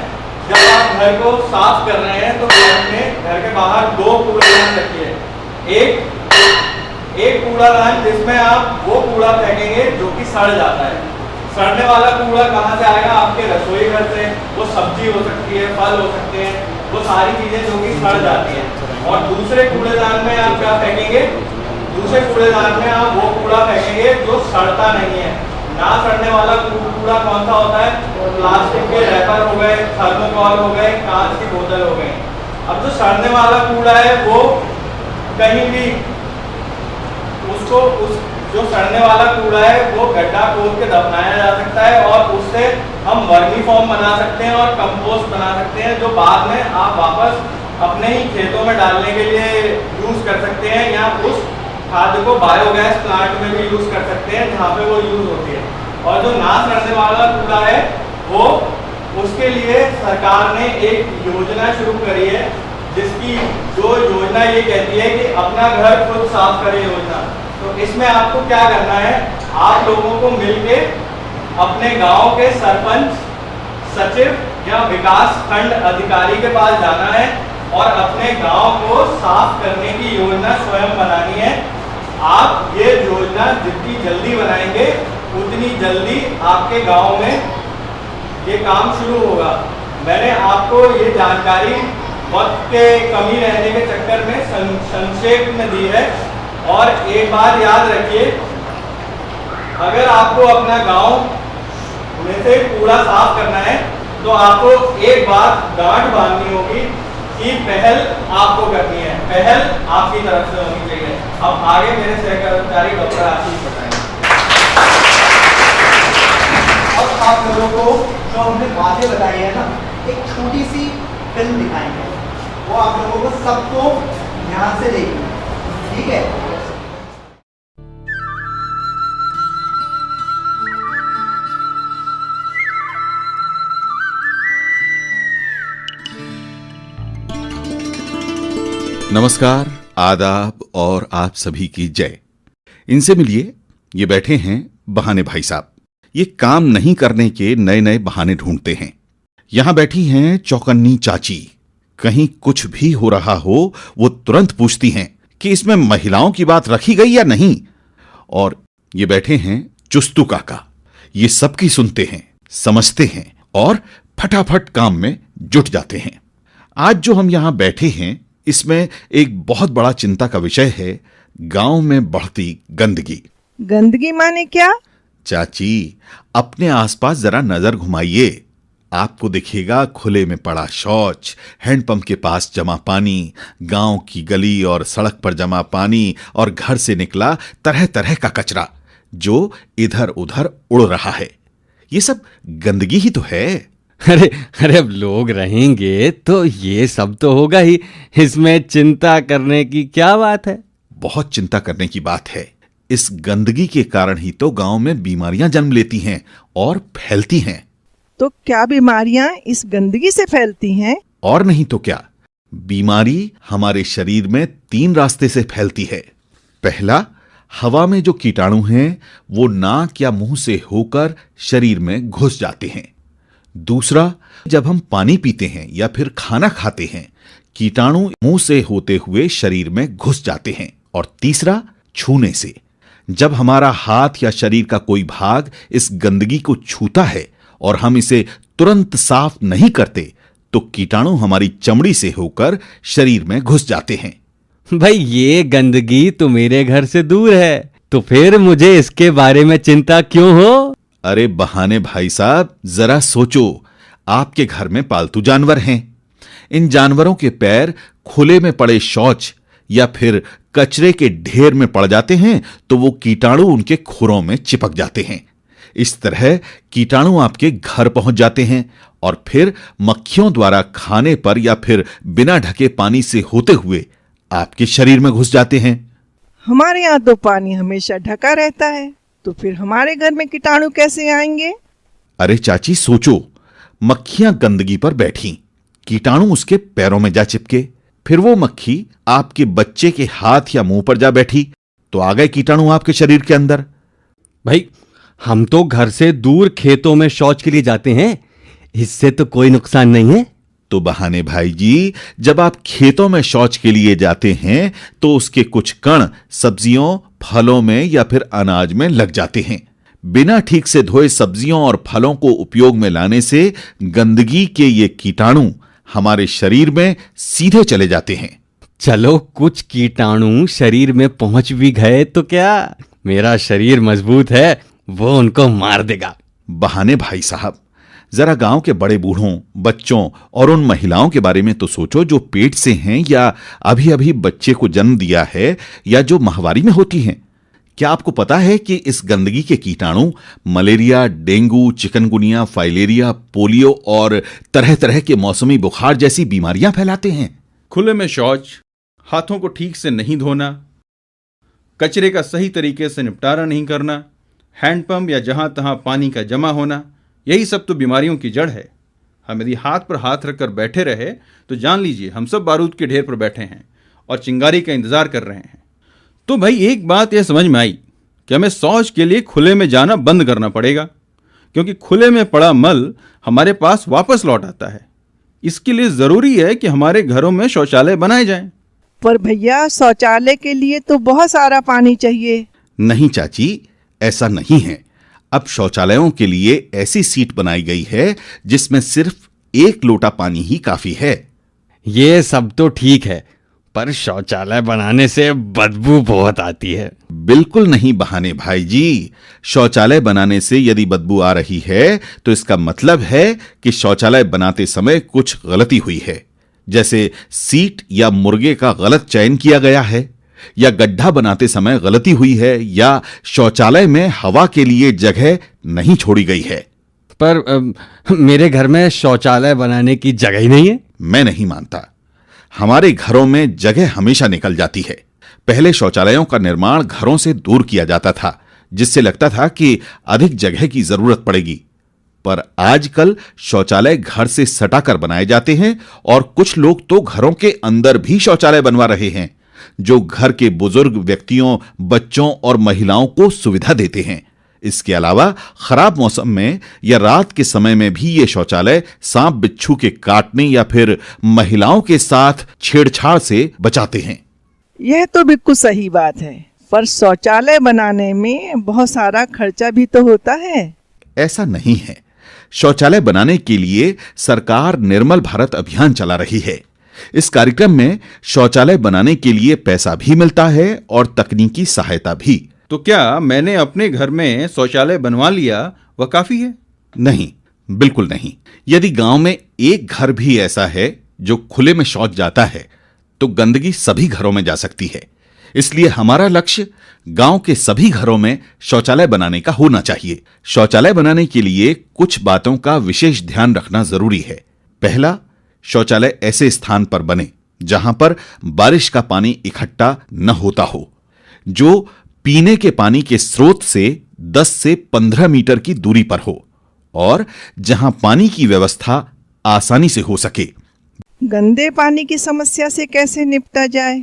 जब आप घर को साफ कर रहे हैं तो घर के बाहर दो कूड़ादान रखिए। एक कूड़ादान जिसमें आप वो कूड़ा फेंकेंगे जो कि सड़ जाता है। सड़ने वाला कूड़ा कहाँ से आएगा? आपके रसोई घर से। वो सब्जी हो सकती है, फल हो सकते हैं, वो सारी चीजें जो कि सड़ जाती हैं। और दूसरे कूड़ेदान में आप क्या फेंकेंगे? दूसरे कूड़ेदान में आप वो कूड़ा फेंकेंगे जो सड़ता नहीं है। ना सड़ने वाला कूड़ा कौन सा होता है? प्लास्टिक के रैपर हो गए, थर्मोकॉल हो गए, कांच की बोतल हो गई। अब जो सड़ने वाला कूड़ा है वो कहीं भी उसको जो सड़ने वाला कूड़ा है वो गड्ढा खोद के दफनाया जा सकता है और उससे हम वर्मी फॉर्म बना सकते हैं और कंपोस्ट बना सकते हैं, जो बाद में आप वापस अपने ही खेतों में डालने के लिए यूज कर सकते हैं, या उस खाद को बायोगैस प्लांट में भी यूज कर सकते हैं जहाँ पे वो यूज होती है। और जो ना सड़ने वाला कूड़ा है वो उसके लिए सरकार ने एक योजना शुरू करी है, जिसकी जो योजना ये कहती है कि अपना घर खुद साफ करे योजना। तो इसमें आपको क्या करना है, आप लोगों को मिलके अपने गांव के सरपंच, सचिव या विकास खंड अधिकारी के पास जाना है और अपने गांव को साफ करने की योजना स्वयं बनानी है। आप ये योजना जितनी जल्दी बनाएंगे उतनी जल्दी आपके गांव में ये काम शुरू होगा। मैंने आपको ये जानकारी वक्त के कमी रहने के चक्कर में संक्षेप में दी है। और एक बात याद रखिए, अगर आपको अपना गांव में से कूड़ा साफ करना है तो आपको एक बात गांठ बांधनी होगी कि पहल आपको करनी है, पहल आपकी तरफ से होनी चाहिए। अब आगे मेरे सहकर्मचारी डॉक्टर आशीष बताएंगे। अब आप लोगों को जो हमने बातें बताई है ना, एक छोटी सी फिल्म दिखाएंगे, वो आप लोगों को सबको ध्यान से देखना है, ठीक है? नमस्कार, आदाब और आप सभी की जय। इनसे मिलिए, ये बैठे हैं बहाने भाई साहब। ये काम नहीं करने के नए नए बहाने ढूंढते हैं। यहां बैठी हैं चौकन्नी चाची। कहीं कुछ भी हो रहा हो वो तुरंत पूछती हैं कि इसमें महिलाओं की बात रखी गई या नहीं। और ये बैठे हैं चुस्तू काका। ये सबकी सुनते हैं, समझते हैं और फटाफट काम में जुट जाते हैं। आज जो हम यहां बैठे हैं, इसमें एक बहुत बड़ा चिंता का विषय है, गांव में बढ़ती गंदगी। गंदगी माने क्या? चाची, अपने आसपास जरा नजर घुमाइए। आपको दिखेगा खुले में पड़ा शौच, हैंडपंप के पास जमा पानी, गांव की गली और सड़क पर जमा पानी और घर से निकला तरह तरह का कचरा जो इधर उधर उड़ रहा है। ये सब गंदगी ही तो है। अरे अब लोग रहेंगे तो ये सब तो होगा ही। इसमें चिंता करने की क्या बात है? बहुत चिंता करने की बात है। इस गंदगी के कारण ही तो गांव में बीमारियां जन्म लेती हैं और फैलती हैं। तो क्या बीमारियां इस गंदगी से फैलती हैं? और नहीं तो क्या। बीमारी हमारे शरीर में 3 रास्ते से फैलती है। पहला, हवा में जो कीटाणु हैं वो नाक या मुंह से होकर शरीर में घुस जाते हैं। दूसरा, जब हम पानी पीते हैं या फिर खाना खाते हैं, कीटाणु मुंह से होते हुए शरीर में घुस जाते हैं। और तीसरा, छूने से। जब हमारा हाथ या शरीर का कोई भाग इस गंदगी को छूता है और हम इसे तुरंत साफ नहीं करते तो कीटाणु हमारी चमड़ी से होकर शरीर में घुस जाते हैं। भाई ये गंदगी तो मेरे घर से दूर है, तो फिर मुझे इसके बारे में चिंता क्यों हो? अरे बहाने भाई साहब, जरा सोचो, आपके घर में पालतू जानवर हैं। इन जानवरों के पैर खुले में पड़े शौच या फिर कचरे के ढेर में पड़ जाते हैं तो वो कीटाणु उनके खुरों में चिपक जाते हैं। इस तरह कीटाणु आपके घर पहुंच जाते हैं और फिर मक्खियों द्वारा खाने पर या फिर बिना ढके पानी से होते हुए आपके शरीर में घुस जाते हैं। हमारे यहाँ तो पानी हमेशा ढका रहता है, तो फिर हमारे घर में कीटाणु कैसे आएंगे? अरे चाची सोचो, मक्खियां गंदगी पर बैठी, कीटाणु उसके पैरों में जा चिपके, फिर वो मक्खी आपके बच्चे के हाथ या मुंह पर जा बैठी तो आ गए कीटाणु आपके शरीर के अंदर। भाई हम तो घर से दूर खेतों में शौच के लिए जाते हैं, इससे तो कोई नुकसान नहीं है। तो बहाने भाई जी, जब आप खेतों में शौच के लिए जाते हैं तो उसके कुछ कण सब्जियों, फलों में या फिर अनाज में लग जाते हैं। बिना ठीक से धोए सब्जियों और फलों को उपयोग में लाने से गंदगी के ये कीटाणु हमारे शरीर में सीधे चले जाते हैं। चलो कुछ कीटाणु शरीर में पहुंच भी गए तो क्या, मेरा शरीर मजबूत है, वो उनको मार देगा। बहाने भाई साहब, जरा गांव के बड़े बूढ़ों, बच्चों और उन महिलाओं के बारे में तो सोचो जो पेट से हैं या अभी अभी बच्चे को जन्म दिया है या जो माहवारी में होती हैं। क्या आपको पता है कि इस गंदगी के कीटाणु malaria, dengue, chikungunya, filaria, polio और तरह तरह के मौसमी बुखार जैसी बीमारियां फैलाते हैं? खुले में शौच, हाथों को ठीक से नहीं धोना, कचरे का सही तरीके से निपटारा नहीं करना, हैंडपंप या जहां तहां पानी का जमा होना, यही सब तो बीमारियों की जड़ है। हम यदि हाथ पर हाथ रखकर बैठे रहे तो जान लीजिए हम सब बारूद के ढेर पर बैठे हैं और चिंगारी का इंतजार कर रहे हैं। तो भाई एक बात यह समझ में आई कि हमें शौच के लिए खुले में जाना बंद करना पड़ेगा, क्योंकि खुले में पड़ा मल हमारे पास वापस लौट आता है। इसके लिए जरूरी है कि हमारे घरों में शौचालय बनाए जाएं। पर भैया शौचालय के लिए तो बहुत सारा पानी चाहिए। नहीं चाची, ऐसा नहीं है। अब शौचालयों के लिए ऐसी सीट बनाई गई है जिसमें सिर्फ 1 लोटा पानी ही काफी है। ये सब तो ठीक है, पर शौचालय बनाने से बदबू बहुत आती है। बिल्कुल नहीं बहाने भाई जी। शौचालय बनाने से यदि बदबू आ रही है तो इसका मतलब है कि शौचालय बनाते समय कुछ गलती हुई है, जैसे सीट या मुर्गे का गलत चयन किया गया है, या गड्ढा बनाते समय गलती हुई है, या शौचालय में हवा के लिए जगह नहीं छोड़ी गई है। पर मेरे घर में शौचालय बनाने की जगह ही नहीं है। मैं नहीं मानता। हमारे घरों में जगह हमेशा निकल जाती है। पहले शौचालयों का निर्माण घरों से दूर किया जाता था, जिससे लगता था कि अधिक जगह की जरूरत पड़ेगी। पर आजकल शौचालय घर से सटाकर बनाए जाते हैं और कुछ लोग तो घरों के अंदर भी शौचालय बनवा रहे हैं, जो घर के बुजुर्ग व्यक्तियों, बच्चों और महिलाओं को सुविधा देते हैं। इसके अलावा खराब मौसम में या रात के समय में भी ये शौचालय सांप बिच्छू के काटने या फिर महिलाओं के साथ छेड़छाड़ से बचाते हैं। यह तो बिल्कुल सही बात है, पर शौचालय बनाने में बहुत सारा खर्चा भी तो होता है। ऐसा नहीं है। शौचालय बनाने के लिए सरकार निर्मल भारत अभियान चला रही है। इस कार्यक्रम में शौचालय बनाने के लिए पैसा भी मिलता है और तकनीकी सहायता भी। तो क्या मैंने अपने घर में शौचालय बनवा लिया वह काफी है? नहीं, बिल्कुल नहीं। यदि गांव में एक घर भी ऐसा है जो खुले में शौच जाता है तो गंदगी सभी घरों में जा सकती है। इसलिए हमारा लक्ष्य गांव के सभी घरों में शौचालय बनाने का होना चाहिए। शौचालय बनाने के लिए कुछ बातों का विशेष ध्यान रखना जरूरी है। पहला, शौचालय ऐसे स्थान पर बने जहां पर बारिश का पानी इकट्ठा न होता हो, जो पीने के पानी के स्रोत से 10 से 15 मीटर की दूरी पर हो, और जहां पानी की व्यवस्था आसानी से हो सके। गंदे पानी की समस्या से कैसे निपटा जाए?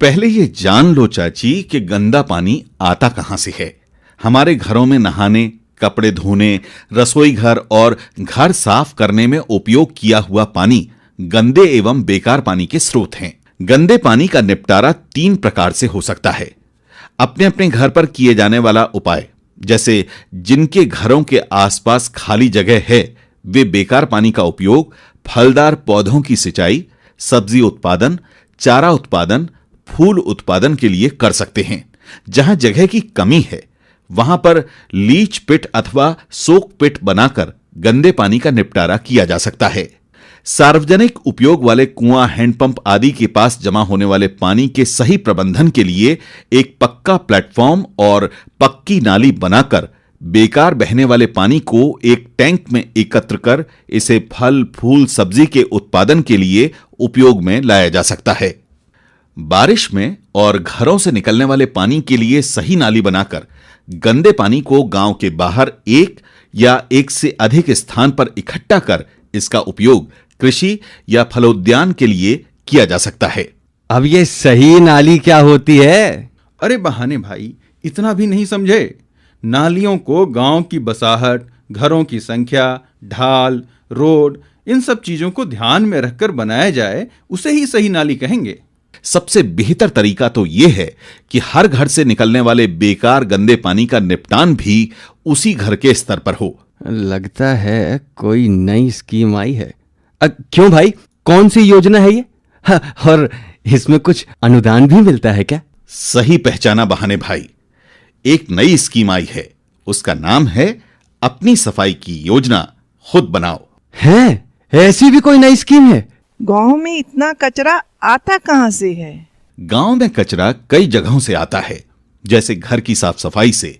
पहले ये जान लो चाची कि गंदा पानी आता कहां से है। हमारे घरों में नहाने, कपड़े धोने, रसोई घर और घर साफ करने में उपयोग किया हुआ पानी गंदे एवं बेकार पानी के स्रोत हैं। गंदे पानी का निपटारा 3 प्रकार से हो सकता है। अपने अपने घर पर किए जाने वाला उपाय, जैसे जिनके घरों के आसपास खाली जगह है वे बेकार पानी का उपयोग फलदार पौधों की सिंचाई, सब्जी उत्पादन, चारा उत्पादन, फूल उत्पादन के लिए कर सकते हैं। जहां जगह की कमी है वहां पर लीच पिट अथवा सोक पिट बनाकर गंदे पानी का निपटारा किया जा सकता है। सार्वजनिक उपयोग वाले कुआं, हैंडपंप आदि के पास जमा होने वाले पानी के सही प्रबंधन के लिए एक पक्का प्लेटफॉर्म और पक्की नाली बनाकर बेकार बहने वाले पानी को एक टैंक में एकत्र कर इसे फल, फूल, सब्जी के उत्पादन के लिए उपयोग में लाया जा सकता है। बारिश में और घरों से निकलने वाले पानी के लिए सही नाली बनाकर गंदे पानी को गांव के बाहर एक या एक से अधिक स्थान पर इकट्ठा कर इसका उपयोग कृषि या फलोद्यान के लिए किया जा सकता है। अब ये सही नाली क्या होती है? अरे बहाने भाई, इतना भी नहीं समझे। नालियों को गांव की बसाहट, घरों की संख्या, ढाल, रोड, इन सब चीजों को ध्यान में रखकर बनाया जाए, उसे ही सही नाली कहेंगे। सबसे बेहतर तरीका तो यह है कि हर घर से निकलने वाले बेकार गंदे पानी का निपटान भी उसी घर के स्तर पर हो। लगता है कोई नई स्कीम आई है। क्यों भाई, कौन सी योजना है ये? और इसमें कुछ अनुदान भी मिलता है क्या? सही पहचाना बहाने भाई, एक नई स्कीम आई है। उसका नाम है अपनी सफाई की योजना खुद बनाओ। है? ऐसी भी कोई नई स्कीम है? गांव में इतना कचरा आता कहां से है? गांव में कचरा कई जगहों से आता है, जैसे घर की साफ सफाई से,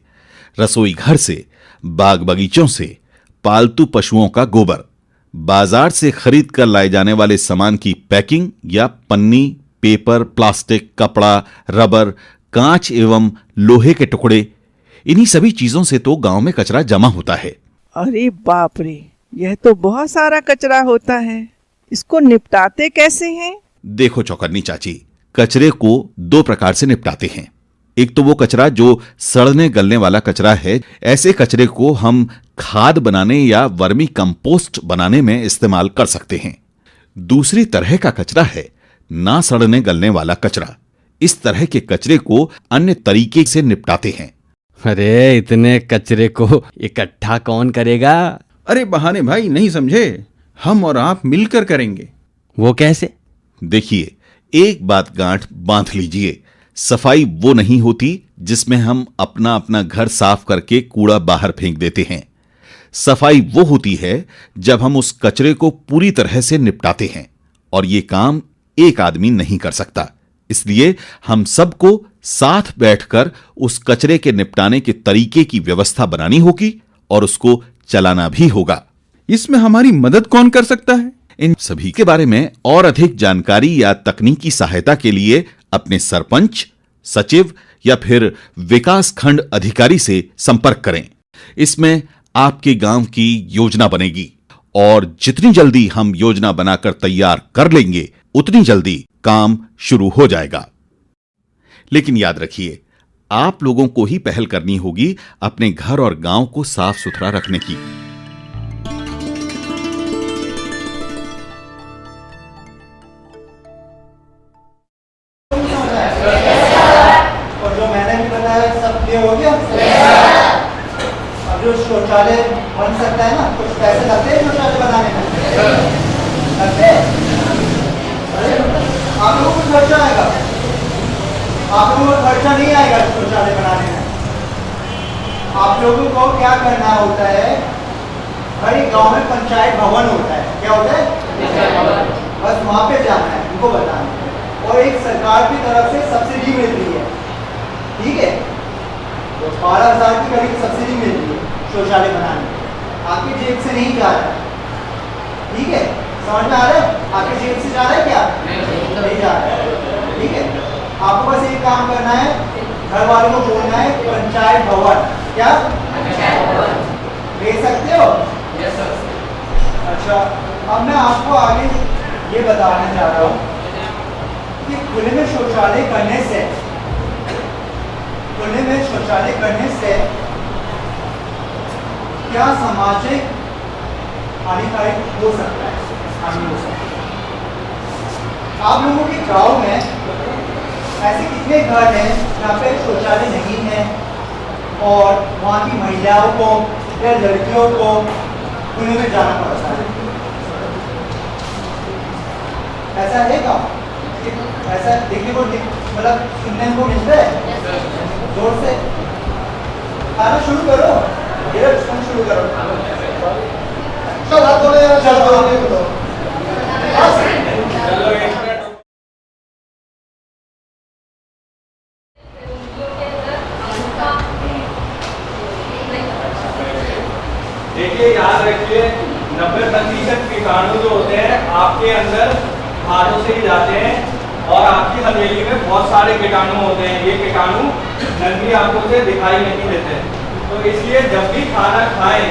रसोई घर से, बाग बगीचों से, पालतू पशुओं का गोबर, बाजार से खरीद कर लाए जाने वाले सामान की पैकिंग या पन्नी, पेपर, प्लास्टिक, कपड़ा, रबर, कांच एवं लोहे के टुकड़े, इन्हीं सभी चीजों से तो गांव में कचरा जमा होता है। अरे बाप रे, यह तो बहुत सारा कचरा होता है, इसको निपटाते कैसे हैं? देखो चौकन्नी चाची, कचरे को दो प्रकार से निपटाते हैं। एक तो वो कचरा जो सड़ने गलने वाला कचरा है, ऐसे कचरे को हम खाद बनाने या वर्मी कंपोस्ट बनाने में इस्तेमाल कर सकते हैं। दूसरी तरह का कचरा है ना सड़ने गलने वाला कचरा। इस तरह के कचरे को अन्य तरीके से निपटाते हैं। अरे इतने कचरे को इकट्ठा कौन करेगा? अरे बहाने भाई नहीं समझे, हम और आप मिलकर करेंगे। वो कैसे? देखिए, एक बात गांठ बांध लीजिए, सफाई वो नहीं होती जिसमें हम अपना अपना घर साफ करके कूड़ा बाहर फेंक देते हैं। सफाई वो होती है जब हम उस कचरे को पूरी तरह से निपटाते हैं, और ये काम एक आदमी नहीं कर सकता। इसलिए हम सबको साथ बैठकर उस कचरे के निपटाने के तरीके की व्यवस्था बनानी होगी और उसको चलाना भी होगा। इसमें हमारी मदद कौन कर सकता है? इन सभी के बारे में और अधिक जानकारी या तकनीकी सहायता के लिए अपने सरपंच, सचिव या फिर विकास खंड अधिकारी से संपर्क करें। इसमें आपके गांव की योजना बनेगी, और जितनी जल्दी हम योजना बनाकर तैयार कर लेंगे उतनी जल्दी काम शुरू हो जाएगा। लेकिन याद रखिए, आप लोगों को ही पहल करनी होगी अपने घर और गांव को साफ सुथरा रखने की। और जो मैंने भी बताया सब क्लियर हो गया? अब जो शौचालय बन सकता है ना, कुछ पैसे लगते हैं शौचालय बनाने में? लगते हैं? अरे आप लोगों को खर्चा आएगा, आप लोगों को खर्चा नहीं आएगा शौचालय बनाने में। आप लोगों को क्या करना होता है, हर एक गांव में पंचायत भवन होता है। क्या होता है? बस वहां पे जाना है, उनको बताना है, और एक सरकार की तरफ से सब्सिडी मिल रही है, ठीक है? 12,000 की करीब सब्सिडी मिल रही है शौचालय बनाने में, आपकी जेब से नहीं जा रहा है, ठीक है? समझ में आ रहा है? आपकी जेब से जा रहा है क्या? नहीं जा रहा है, ठीक है? आपको बस एक काम करना है, घर वालों को बोलना है पंचायत भवन। क्या भेज सकते हो? अच्छा, अब मैं आपको आगे ये बताना चाह रहा हूँ कि खुले में शौचालय करने से क्या सामाजिक हानिकारक हो सकता है, हानि हो सकता है। आप लोगों के गांव में ऐसे कितने घर हैं जहाँ पे शौचालय नहीं है और वहाँ की महिलाओं को या लड़कियों को खुले में जाना पड़ता है? ऐसा है क्या? ऐसा देखने को मतलब सुनने को मिलता है? जोर से खाना शुरू करो, ये शुरू करो। चलो चलो देखिए, याद रखिए 90% कीटाणु जो होते हैं आपके अंदर हाथों से ही जाते हैं, और आपकी हथेली में बहुत सारे कीटाणु होते हैं। ये कीटाणु नंगी आंखों से दिखाई नहीं देते, तो इसलिए जब भी खाना खाएं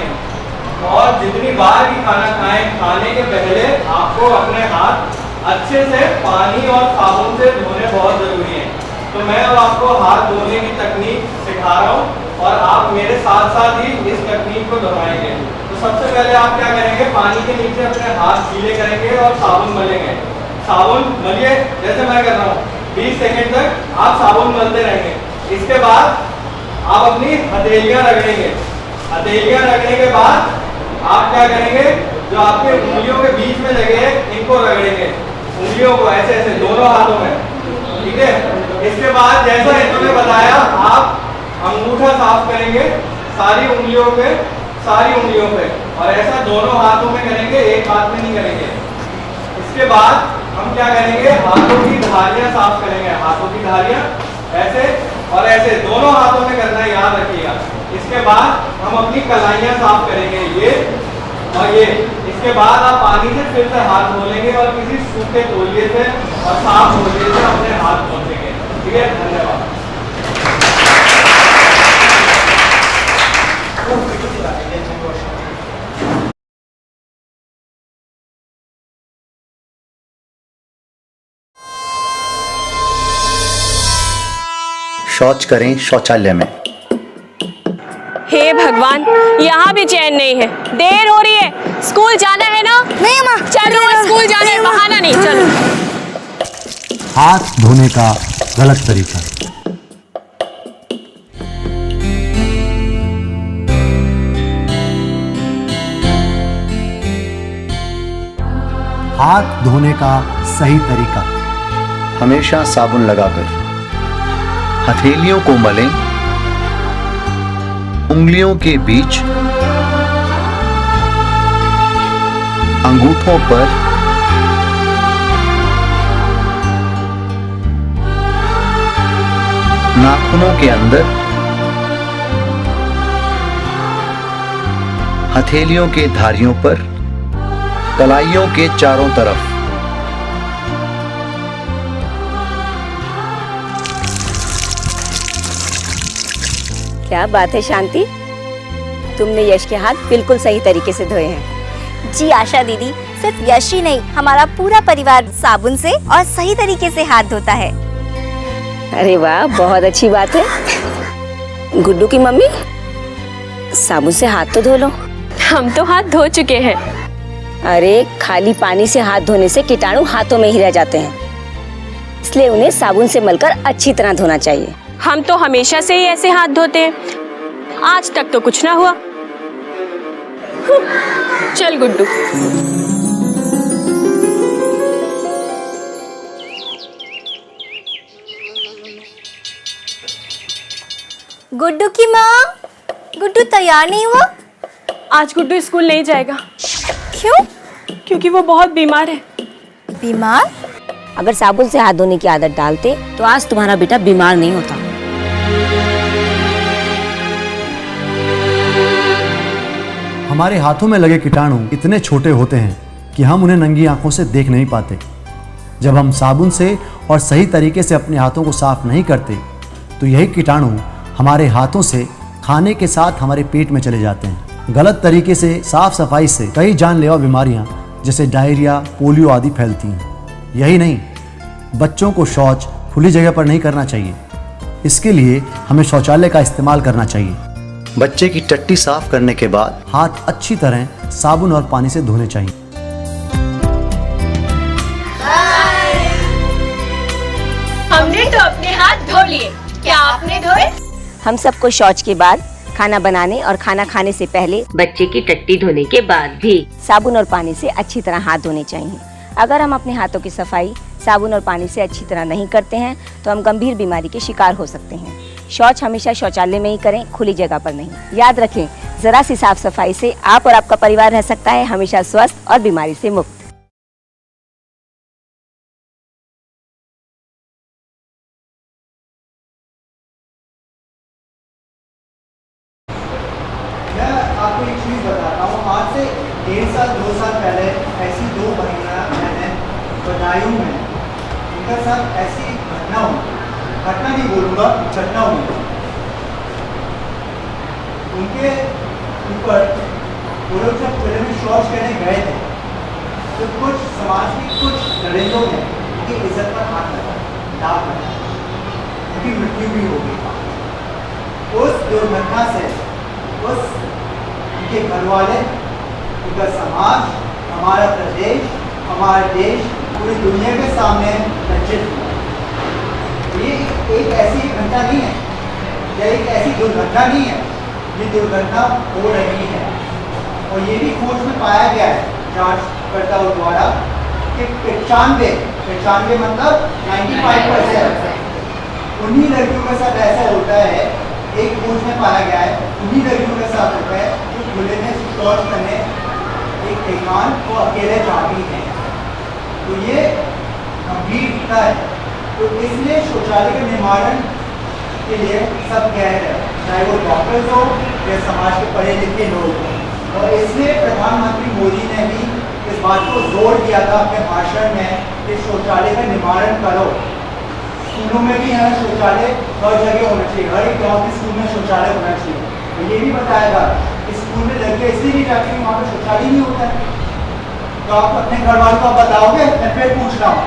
और जितनी बार भी खाना खाएं, खाने के पहले आपको अपने हाथ अच्छे से पानी और साबुन से धोने बहुत जरूरी है। तो मैं अब आपको हाथ धोने की तकनीक सिखा रहा हूँ, और आप मेरे साथ साथ ही इस तकनीक को दोहराएंगे। तो सबसे पहले आप क्या करेंगे, पानी के नीचे अपने हाथ गीले करेंगे और साबुन मलेंगे। साबुन मलिए जैसे मैं कर रहा हूँ, 20 सेकंड तक आप साबुन मलते रहेंगे। इसके बाद आप अपनी हथेलियां रगड़ेंगे। हथेलियां रगड़ने के बाद आप क्या करेंगे, जो आपके उंगलियों के बीच में जगह है इनको रगड़ेंगे, उंगलियों को ऐसे ऐसे दोनों हाथों में, ठीक है? इसके बाद जैसा इन्होंने बताया, आप अंगूठा साफ करेंगे सारी उंगलियों पे, और ऐसा दोनों हाथों में करेंगे, एक हाथ में नहीं करेंगे। इसके बाद हम क्या करेंगे, हाथों की धारियां साफ करेंगे, हाथों की धारियां ऐसे और ऐसे दोनों हाथों में करना, याद रखिएगा। इसके बाद हम अपनी कलाइयां साफ करेंगे, ये और ये। इसके बाद आप पानी से फिर से हाथ धो लेंगे और किसी सूखे तौलिए से और साफ तौलिए से अपने हाथ धो लेंगे, ठीक है? धन्यवाद। शौच करें शौचालय में। हे भगवान, यहाँ भी चैन नहीं है। देर हो रही है, स्कूल जाना है ना? नहीं माँ, चलो स्कूल जाना है, बहाना नहीं। चलो। हाथ धोने का गलत तरीका। हाथ धोने का सही तरीका। हमेशा साबुन लगाकर हथेलियों को मलें, उंगलियों के बीच, अंगूठों पर, नाखूनों के अंदर, हथेलियों के धारियों पर, कलाइयों के चारों तरफ। क्या बात है शांति, तुमने यश के हाथ बिल्कुल सही तरीके से धोए हैं। जी आशा दीदी, सिर्फ यश ही नहीं, हमारा पूरा परिवार साबुन से और सही तरीके से हाथ धोता है। अरे वाह, बहुत अच्छी बात है। गुड्डू की मम्मी, साबुन से हाथ तो धो लो। हम तो हाथ धो चुके हैं। अरे खाली पानी से हाथ धोने से कीटाणु हाथों में ही रह जाते हैं, इसलिए उन्हें साबुन से मलकर अच्छी तरह धोना चाहिए। हम तो हमेशा से ही ऐसे हाथ धोते हैं, आज तक तो कुछ ना हुआ। चल गुड्डू। गुड्डू की माँ, गुड्डू तैयार नहीं हुआ? आज गुड्डू स्कूल नहीं जाएगा। क्यों? क्योंकि वो बहुत बीमार है। बीमार? अगर साबुन से हाथ धोने की आदत डालते तो आज तुम्हारा बेटा बीमार नहीं होता। हमारे हाथों में लगे कीटाणु इतने छोटे होते हैं कि हम उन्हें नंगी आंखों से देख नहीं पाते। जब हम साबुन से और सही तरीके से अपने हाथों को साफ नहीं करते तो यही कीटाणु हमारे हाथों से खाने के साथ हमारे पेट में चले जाते हैं। गलत तरीके से साफ सफाई से कई जानलेवा बीमारियां जैसे डायरिया, पोलियो आदि फैलती हैं। यही नहीं, बच्चों को शौच खुली जगह पर नहीं करना चाहिए। इसके लिए हमें शौचालय का इस्तेमाल करना चाहिए। बच्चे की टट्टी साफ करने के बाद हाथ अच्छी तरह साबुन और पानी से धोने चाहिए। हमने तो अपने हाथ धो लिए, क्या आपने धोए? हम सबको शौच के बाद, खाना बनाने और खाना खाने से पहले, बच्चे की टट्टी धोने के बाद भी साबुन और पानी से अच्छी तरह हाथ धोने चाहिए। अगर हम अपने हाथों की सफाई साबुन और पानी से अच्छी तरह नहीं करते हैं तो हम गंभीर बीमारी के शिकार हो सकते हैं। शौच हमेशा शौचालय में ही करें, खुली जगह पर नहीं। याद रखें, जरा सी साफ सफाई से आप और आपका परिवार रह सकता है हमेशा स्वस्थ और बीमारी से मुक्त। मैं आपको एक चीज़ बताता हूँ। आज से 1.5 साल 2 साल पहले ऐसी 2 बहनें मैंने बदायूं में, उनके साथ ऐसी घटना हुई। घटना नहीं बोलूँगा, घटना हुई। उनके ऊपर वो लोग जब खुले में शौच करने गए थे तो कुछ समाज की कुछ दरिंदों ने उनकी इज्जत पर हाथ लगा, दाग लगा, उनकी मृत्यु भी हो गई। उस दुर्घटना से उस उनके घर वाले, उनका समाज, हमारा प्रदेश, हमारा देश पूरी दुनिया के सामने लज्जित हुआ। ये एक ऐसी घटना नहीं है, यह एक ऐसी दुर्घटना नहीं है, ये दुर्घटना हो रही है। और ये भी खोज में पाया गया है जांचकर्ताओं द्वारा कि 95 मतलब 95% उन्हीं लड़कियों के साथ ऐसा होता है। एक खोज में पाया गया है उन्हीं लड़कियों के साथ होता है जो खुले में शौच करने एक ठिकान को अकेले जाती हैं। तो ये गंभीरता है। तो इसलिए शौचालय के निर्माण के लिए सब कह रहे हैं, चाहे वो डॉक्टर्स हो या समाज के पढ़े लिखे लोग हों। और इसलिए प्रधानमंत्री मोदी ने भी इस बात को जोर दिया था अपने भाषण में कि शौचालय का निर्माण करो। स्कूलों में भी यहाँ शौचालय हर जगह होना चाहिए, हर एक गाँव के स्कूल में शौचालय होना चाहिए। तो ये भी बताया था कि स्कूल में लड़कियाँ इसलिए नहीं जाती कि वहाँ पर शौचालय नहीं होता है। तो आप अपने घर वालों को बताओगे? मैं फिर पूछ रहा हूँ,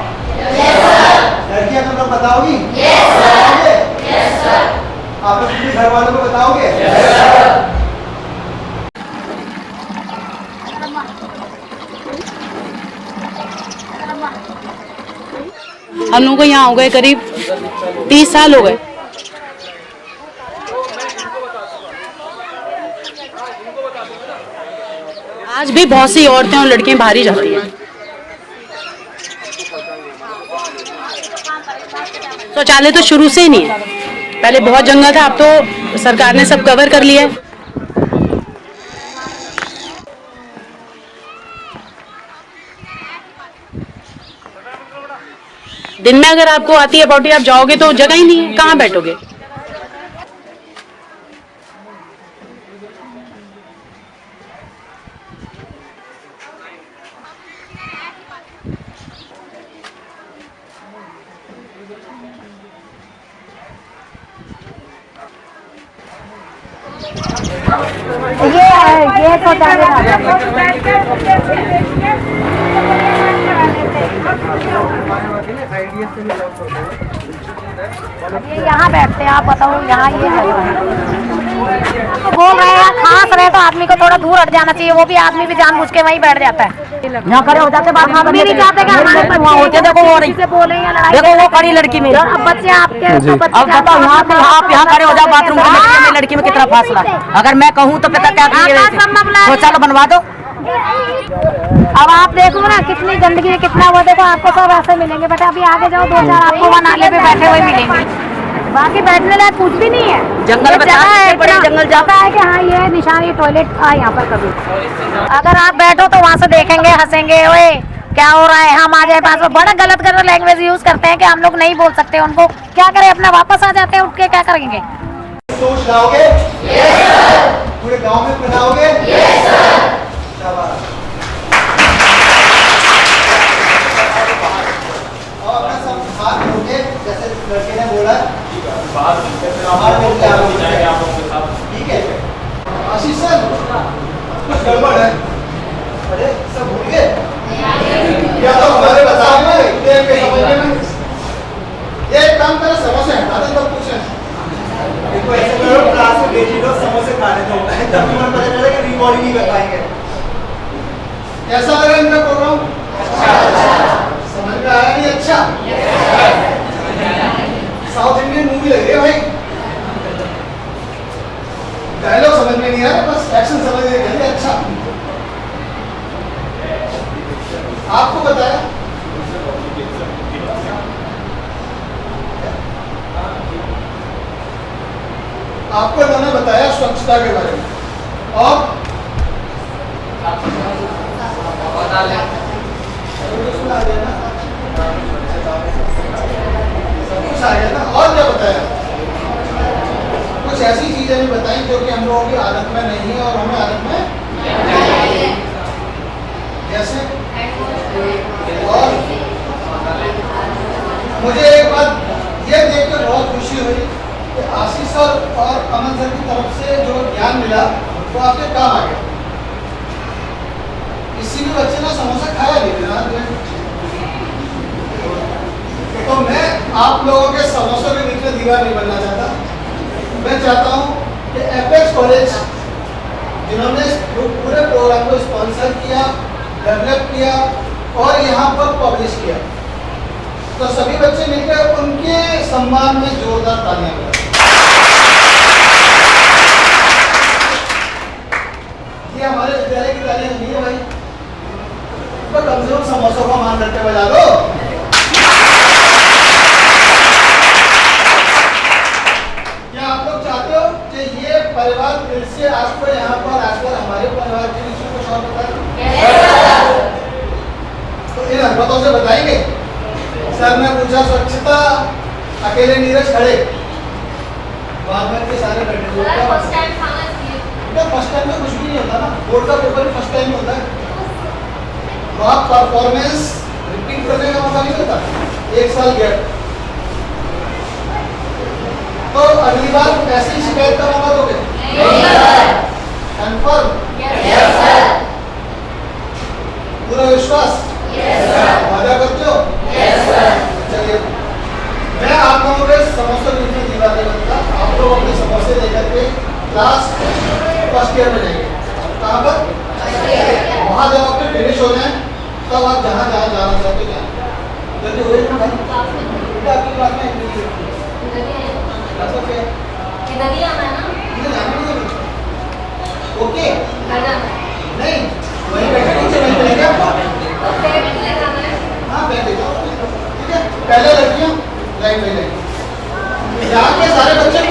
लड़कियाँ तुम लोग बताओगी? घर वालों को बताओगे? हम लोगों को यहाँ हो गए करीब 30 साल हो गए। आज भी बहुत सी औरतें और लड़कियां बाहर ही जाती हैं। शौचालय तो शुरू से ही नहीं है, पहले बहुत जंगल था, अब तो सरकार ने सब कवर कर लिया है। दिन में अगर आपको आती है पॉटी, आप जाओगे तो जगह ही नहीं है, कहाँ बैठोगे? ये तो यहाँ बैठते हैं, आप बताओ यहाँ ये तो बोल रहे हैं खास रहे तो आदमी को थोड़ा दूर हट जाना चाहिए, वो भी आदमी भी जानबूझ के वहीं बैठ जाता है। यहाँ खड़े हो जाते बात हम भी नहीं चाहते कि हमारे बच्चे होते, देखो वो रही देखो वो खड़ी लड़की में, अब बच्चे आपके अब बताओ यहाँ पे आप यहाँ खड़े हो जाओ, बाथरूम में लड़की में कितना फासला, अगर मैं कहूँ तो पता क्या शौचालय बनवा दो। अब आप देखो ना कितनी गंदगी है, कितना वो देखो, आपको सब ऐसे मिलेंगे, बट अभी आगे जाओ 2-4 आपको वहाँ नाले पे बैठे हुए मिलेंगे, बाकी बैठने लायक कुछ भी नहीं है। जंगल है, बड़े जंगल जाता है कि हाँ ये निशान, ये टॉयलेट था यहाँ पर कभी। अगर आप बैठो तो वहाँ से देखेंगे, हंसेंगे, ओए क्या हो रहा है, हम आ जाए पास में, बड़ा गलत गलत लैंग्वेज यूज करते हैं कि हम लोग नहीं बोल सकते उनको, क्या करें, अपना वापस आ जाते हैं, उठ के क्या करेंगे? सोच लाओगे? पूरे गाँव में फैलाओगे? और अपना सब हाथ धोके, जैसे लड़के ने बोला, ठीक है। आशीष सर कुछ गड़बड़ है, अरे सब भूल गए क्या? तो हमारे बताओगे समझने में एक काम करो, समोसे हटा दो, तब कुछ देखो ऐसे करो, क्लास में भेजी दो, समोसे खाने दो, तब भी पता चलेगा रिकॉर्डिंग नहीं कर पाएंगे। कैसा लगा इनका प्रोग्राम? समझ में आया नहीं? अच्छा साउथ इंडियन मूवी लग रही है भाई, डायलॉग समझ में नहीं आ रहा, बस एक्शन समझ में नहीं। अच्छा आपको बताया आपको इन्होंने बताया स्वच्छता के बारे में, और कुछ आ गया ना, और क्या बताया? कुछ ऐसी चीजें भी बताई जो कि हम लोगों की आदत में नहीं है और हमें आदत में जैसे। और मुझे एक बात ये देखकर बहुत खुशी हुई कि आशीष सर और अमन सर की तरफ से जो ज्ञान मिला वो आपके काम आ गया। किसी भी बच्चे ने समोसा खाया नहीं ना, तो मैं आप लोगों के समोसों के बीच में दीवार नहीं बनना चाहता। मैं चाहता हूँ कि एपेक्स कॉलेज जिन्होंने पूरे प्रोग्राम को स्पॉन्सर किया, डेवलप किया और यहाँ पर पब्लिश किया, तो सभी बच्चे मिलकर उनके सम्मान में जोरदार तालियां बजाएं। ये हमारे विद्यालय की तालियां नहीं है भाई, तो कम से कम समोसों का मान रखते बजा दो। क्या आप लोग चाहते हो कि ये परिवार फिर से आपको यहाँ पर आकर हमारे परिवार के विषय को और बताए? तो इन हरकतों से बताएंगे। सर ने पूछा स्वच्छता, अकेले नीरज खड़े, बाद में के सारे बैठे। फर्स्ट टाइम में कुछ भी नहीं होता ना, बोर्ड का पेपर भी फर्स्ट टाइम होता है, तो आप परफॉर्मेंस रिपीट करने का मौका नहीं मिलता, 1 साल गैप। तो अगली बार ऐसी ही शिकायत का मौका दोगे? कंफर्म? पूरा विश्वास? वादा करते हो? चलिए, मैं आप लोगों के समोसे बीच में दीवार नहीं बनता, आपको लोग अपने समोसे लेकर के क्लास फर्स्ट ईयर में जाएंगे। कहाँ पर? वहाँ जब आपके फिनिश हो जाए तब आप जहाँ जहाँ जाना चाहते जाएं। जल्दी हो जाए ना भाई। बेटा आपकी क्लास में किधर ही आना है ना? ओके नहीं वहीं बैठे नीचे वहीं मिलेंगे आपको। हाँ बैठ जाओ ठीक है। पहले लड़कियाँ लाइन में जाएंगी। यहाँ के सारे बच्चे